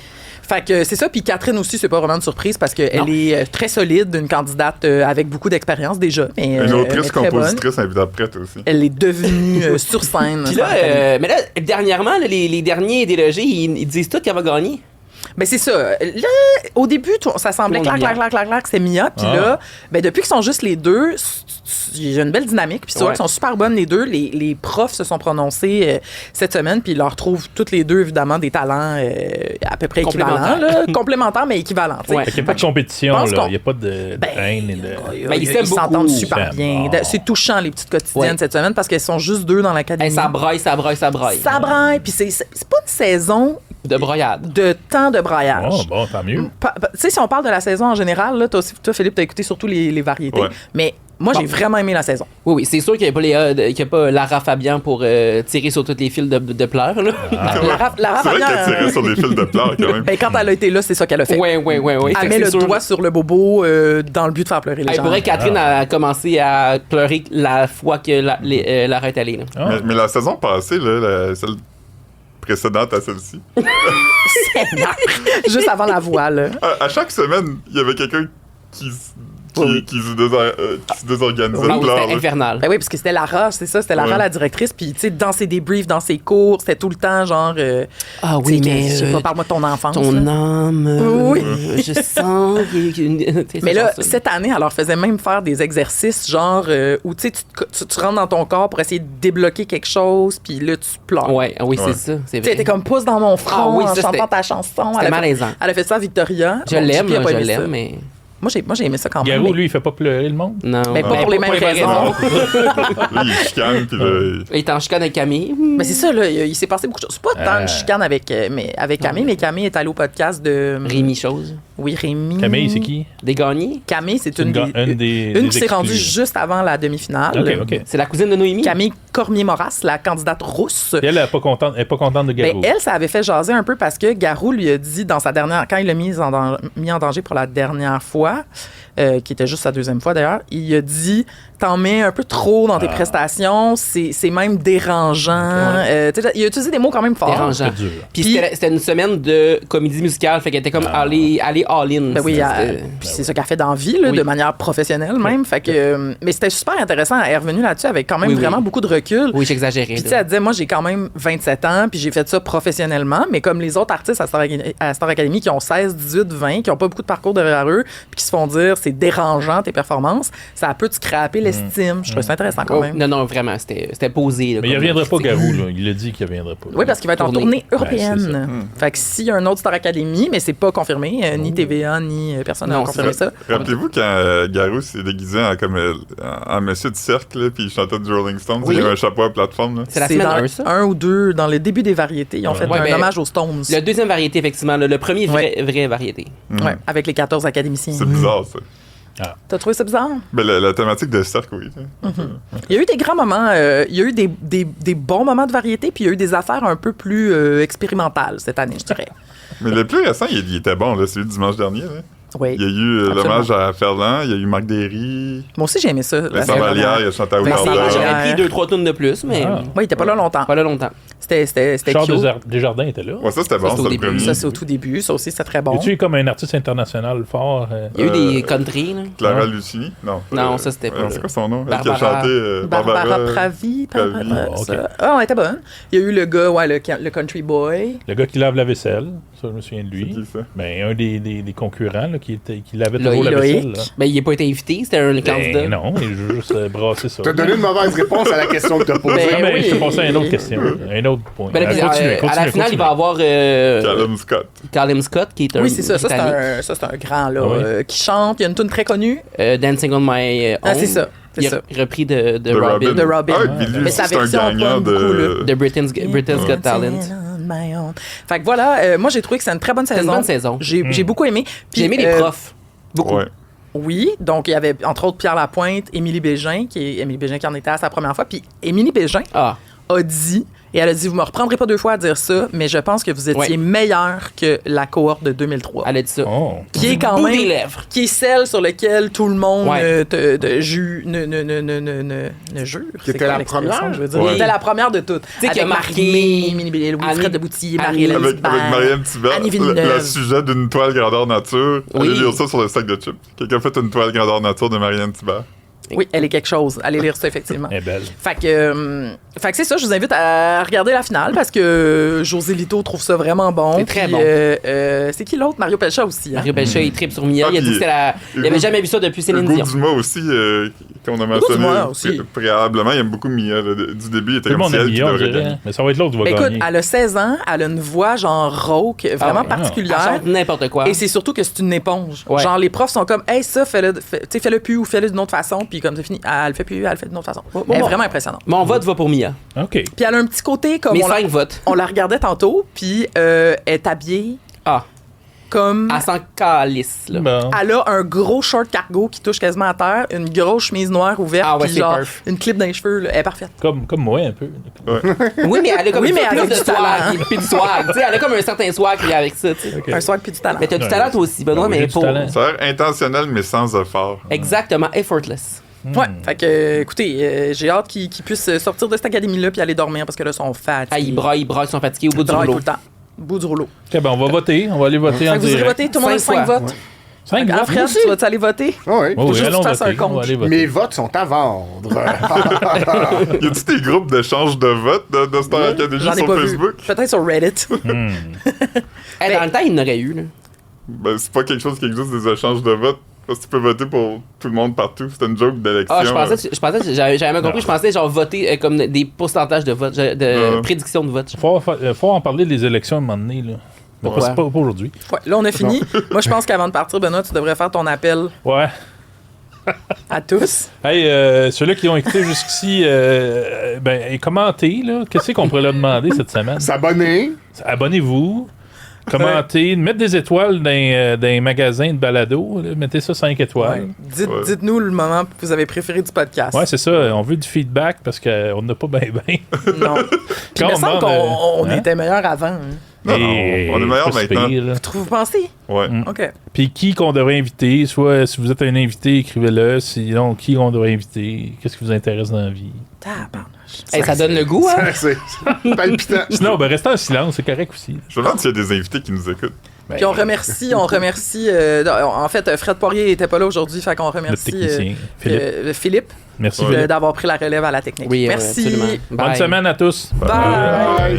Fait que c'est ça. Puis Catherine aussi, c'est pas vraiment une surprise parce qu'elle Non. est très solide, une candidate avec beaucoup d'expérience déjà. Mais, Une elle autrice est très bonne. compositrice interprète aussi. Elle est devenue sur scène. Puis là, mais là, dernièrement, là, les derniers délogés, ils disent tout qu'elle va gagner. Ben c'est ça. Là, au début, ça semblait Tout le monde clac, que c'est Mia. Puis Ah. là, ben depuis qu'ils sont juste les deux, il y a une belle dynamique. Puis c'est vrai Ouais. qu'ils sont super bonnes les deux. Les profs se sont prononcés cette semaine, puis ils leur trouvent toutes les deux, évidemment, des talents à peu près équivalents. Complémentaires. Là. Complémentaires, mais équivalents. tu sais. Ouais. Fait qu'il n'y a pas de compétition, pense là. qu'on- Il n'y a pas de haine et de. Ben, ils s'aiment s'entendent beaucoup. super bien. Ah. C'est touchant, les petites quotidiennes Ouais. cette semaine, parce qu'elles sont juste deux dans l'académie. Hey, ça braille. Ça braille. Puis c'est pas une saison De broyade. de temps de braillage. Oh, bon, tant mieux. Tu sais, si on parle de la saison en général, là, toi, Philippe, t'as écouté surtout les variétés. Ouais. Mais moi, j'ai vraiment aimé la saison. Oui, c'est sûr qu'il n'y a pas Lara Fabian pour tirer sur toutes les fils de pleurs. Là. Lara C'est vrai Fabian, qu'elle tirait sur des fils de pleurs quand même. ben, quand elle a été là, c'est ça qu'elle a fait. Ouais. Elle Fait que met c'est le sûr. doigt sur le bobo dans le but de faire pleurer les Hey, gens. pour vrai, Catherine a commencé à pleurer la fois que Lara est allée. Là. Ah. Mais la saison passée, là, celle précédente à celle-ci, Juste avant la voix, là. à chaque semaine, il y avait quelqu'un qui se désorganisait Ah de oui, pleurs. c'était infernal. Ben oui, parce que c'était Lara, c'est ça, c'était Lara Ouais. la directrice. Puis, tu sais, dans ses débriefs, dans ses cours, c'était tout le temps genre. Ah tu sais, oui, mais je sais pas, parle-moi de ton enfance. ton là. âme, Oui. je sens qu'il y a une... Mais là, cette année, elle leur faisait même faire des exercices genre où tu sais, tu rentres dans ton corps pour essayer de débloquer quelque chose, puis là, tu pleures. Ouais, oui, Ouais. c'est ça. C'est Tu sais, vrai. t'es comme pouce dans mon front Ah oui, en ça, chantant c'était- ta chanson. c'était Elle a fait- malaisant. Elle a fait ça à Victoria. Je Bon, l'aime, JP a pas je aimé ça. l'aime, mais... Moi, j'ai aimé ça quand même. Garou, lui, il fait pas pleurer le monde. Non. Mais pas pour les mêmes raisons. Là, il chicane, puis là, Il est en chicane avec Camille. Mais c'est ça, là, il s'est passé beaucoup de choses. C'est pas tant une chicane avec Camille, mais Camille est allée au podcast de... Rémi Chose. Oui, Rémi. Camille, c'est qui? Des gagnés. Camille, c'est Une une qui s'est rendue juste avant la demi-finale. OK. C'est la cousine de Noémie. Camille Cormier-Moras, la candidate rousse. Et elle n'est pas contente de Garou. Ben, elle, ça avait fait jaser un peu parce que Garou lui a dit dans sa dernière... Quand il l'a mis en danger pour la dernière fois, qui était juste sa deuxième fois d'ailleurs, il a dit « T'en mets un peu trop dans tes prestations, c'est même dérangeant. Il a utilisé des mots quand même forts. Dérangeant. Puis c'était une semaine de comédie musicale, fait qu'elle était comme aller all-in. Ben oui, puis c'est ça qu'elle fait dans la vie, là, de manière professionnelle même. Fait que, mais c'était super intéressant. Elle est revenue là-dessus avec quand même vraiment beaucoup de recul. Oui, j'exagérais. Puis tu sais, elle disait, moi, j'ai quand même 27 ans, puis j'ai fait ça professionnellement, mais comme les autres artistes à Star Academy qui ont 16, 18, 20, qui n'ont pas beaucoup de parcours derrière eux, puis qui se font dire, c'est dérangeant tes performances, ça peut te scraper l'estime. Je trouve ça intéressant quand même. Non, vraiment, c'était posé. Là, mais il reviendra pas, Garou, là. Il a dit qu'il reviendra pas. Oui, parce qu'il va être en tournée européenne. Fait que s'il y a un autre Star Academy, mais c'est pas confirmé, ni TVA, ni personne n'a confirmé ça. Rappelez-vous quand Garou s'est déguisé en monsieur du cercle, puis il chantait du Rolling Stones, il avait un chapeau à plateforme. Là. C'est la semaine 1, ça? Un ou deux, dans le début des variétés, ils ont fait un hommage aux Stones. La deuxième variété, effectivement. Le premier vraie variété. Ouais, avec les 14 académiciens. C'est bizarre, ça. T'as trouvé ça bizarre? Ben, la thématique de cercle, oui. Il y a eu des grands moments, il y a eu des bons moments de variété, puis il y a eu des affaires un peu plus expérimentales cette année, je dirais. Mais le plus récent, il était bon, là, celui du dimanche dernier. Là. Oui. Il y a eu l'hommage à Ferland, il y a eu Marc Derry. Moi aussi, j'ai aimé ça. Vincent Vallière, il a chanté à Outarda. J'aurais pris 2-3 tonnes de plus, mais. Oui, il était pas là longtemps. Pas là longtemps. C'était Charles cute. Desjardins était là. Ouais, ça, c'était bon, c'était ça, le premier. Ça, c'est au tout début. Ça aussi, c'était très bon. Es-tu comme un artiste international fort? Il y a eu des country, là. Clara Lucini? Non. Non, ça, c'était pas. C'est quoi son nom? Barbara. Elle qui a chanté Barbara Pravi. Ah, elle était bonne. Il y a eu le gars, le country boy. Le gars qui lave la vaisselle. Ça, je me souviens de lui. C'est qui, ça? Ben, un des concurrents là, qui lavait toujours la vaisselle. Là. Ben, il n'a pas été invité, c'était un candidat. Non, il a juste brassé ça. T'as donné une mauvaise réponse à la question que t'as posée. Ben, mais oui. je te passais à une autre question. Un autre point. Ben, à la finale, il va avoir Callum Scott, qui est un. Oui, c'est ça. Ça, c'est un grand, là, qui chante. Il y a une tune très connue. Dancing on My Own. Ah, c'est ça. Il a repris de Robin. De Robin. Ah, puis lui, mais sa c'est un version gagnant de Britain's Got Talent. Fait que voilà, moi j'ai trouvé que c'est une très bonne saison. C'est une bonne saison. J'ai beaucoup aimé. J'ai aimé les profs. Beaucoup. Ouais. Oui, donc il y avait entre autres Pierre Lapointe, Émilie Bégin qui en était à sa première fois. Puis Émilie Bégin a dit, et elle a dit, vous me reprendrez pas 2 fois à dire ça, mais je pense que vous étiez meilleur que la cohorte de 2003. Elle a dit ça. Qui est quand même, qui est celle sur laquelle tout le monde ne jure. Qui était la première? Je veux dire. C'était la première de toutes. Tu sais, qui a marqué Louis-Fred de Boutillier, Marie-Hélène Avec Marianne Thibert, le sujet d'une toile grandeur nature. Allez lire ça sur le sac de chips. Quelqu'un a fait une toile grandeur nature de Marianne Thibert. Oui, elle est quelque chose. Allez lire ça, effectivement. Elle est belle. Fait que c'est ça, je vous invite à regarder la finale parce que José Lito trouve ça vraiment bon. C'est très bon. C'est qui l'autre? Mario Pelcha aussi. Hein? Mario Pelcha, il tripe sur Mia. Il a dit que il avait jamais vu ça depuis Céline Dion. Dumas aussi, qu'on a mentionné préalablement, il aime beaucoup Mia. Du début, il était comme si elle qui devrait gagner. Mais ça va être l'autre qui va gagner. Écoute, elle a 16 ans, elle a une voix genre rauque, vraiment particulière. Elle chante n'importe quoi. Et c'est surtout que c'est une éponge. Ouais. Genre, les profs sont comme, hey, ça, fais-le plus ou fais-le d'une autre façon. Puis comme c'est fini, elle le fait plus, elle le fait d'une autre façon. Elle est vraiment impressionnante. Mon vote va pour Mia. OK. Puis elle a un petit côté comme. Mes 5 votes. On la regardait tantôt, puis elle est habillée. Comme. Elle s'en calisse, là. Bon. Elle a un gros short cargo qui touche quasiment à terre, une grosse chemise noire ouverte, puis genre une clip dans les cheveux, là. Elle est parfaite. Comme moi, un peu. Ouais. Oui, mais elle a comme plus de du talent. swag. Puis du swag. Tu sais, elle a comme un certain swag qui est avec ça, tu sais. Okay. Un swag puis du talent. Mais t'as du talent, toi aussi, Benoît, mais pour. Ça a l'air intentionnel, mais sans effort. Exactement, effortless. Ouais, fait que, écoutez, j'ai hâte qu'ils puissent sortir de cette académie-là puis aller dormir parce que là, ils sont fatigués. Ah, ils braillent, ils sont fatigués au bout du rouleau. Tout le temps. Bout du rouleau. OK, ben on va voter. On va aller voter en direct. Vous irez voter, tout le monde a 5 votes. 5 votes? Alfred, tu vas-tu aller voter? Oui. Faut juste que tu fasses un compte. Mes votes sont à vendre. Y a-tu des groupes d'échange de votes de Star Academy sur Facebook? Peut-être sur Reddit. Dans le temps, il y en aurait eu, là. Ben, c'est pas quelque chose qui existe, des échanges de votes. Parce que tu peux voter pour tout le monde partout. C'était une joke d'élection. Ah, je pensais, j'avais jamais compris. Je pensais genre voter comme des pourcentages de vote, de prédiction de vote. Faut en parler des élections à un moment donné, là. Mais pas aujourd'hui. Ouais, là, on a fini. Moi, je pense qu'avant de partir, Benoît, tu devrais faire ton appel Ouais. à tous. Hey, ceux-là qui ont écouté jusqu'ici, commentez, là. Qu'est-ce qu'on pourrait leur demander cette semaine? S'abonner. Abonnez-vous. Commentez. Mettre des étoiles dans les magasins de balado. Là. Mettez ça 5 étoiles. Ouais. Dites-nous le moment que vous avez préféré du podcast. Ouais, c'est ça. On veut du feedback parce qu'on n'a pas bien. Non. Puis il me semble qu'on était meilleurs avant. Hein. Non, on est meilleurs maintenant. Vous pensez? Ouais. OK. Puis qui qu'on devrait inviter? Soit si vous êtes un invité, écrivez-le. Sinon, qui on devrait inviter? Qu'est-ce qui vous intéresse dans la vie? Ça donne le goût, hein? C'est palpitant. Sinon, restez en silence, c'est correct aussi. Je me demande s'il y a des invités qui nous écoutent. Puis on remercie en fait, Fred Poirier n'était pas là aujourd'hui, fait qu'on remercie le technicien, Philippe. Merci d'avoir pris la relève à la technique. Oui, merci. absolument. Bonne semaine à tous. Bye.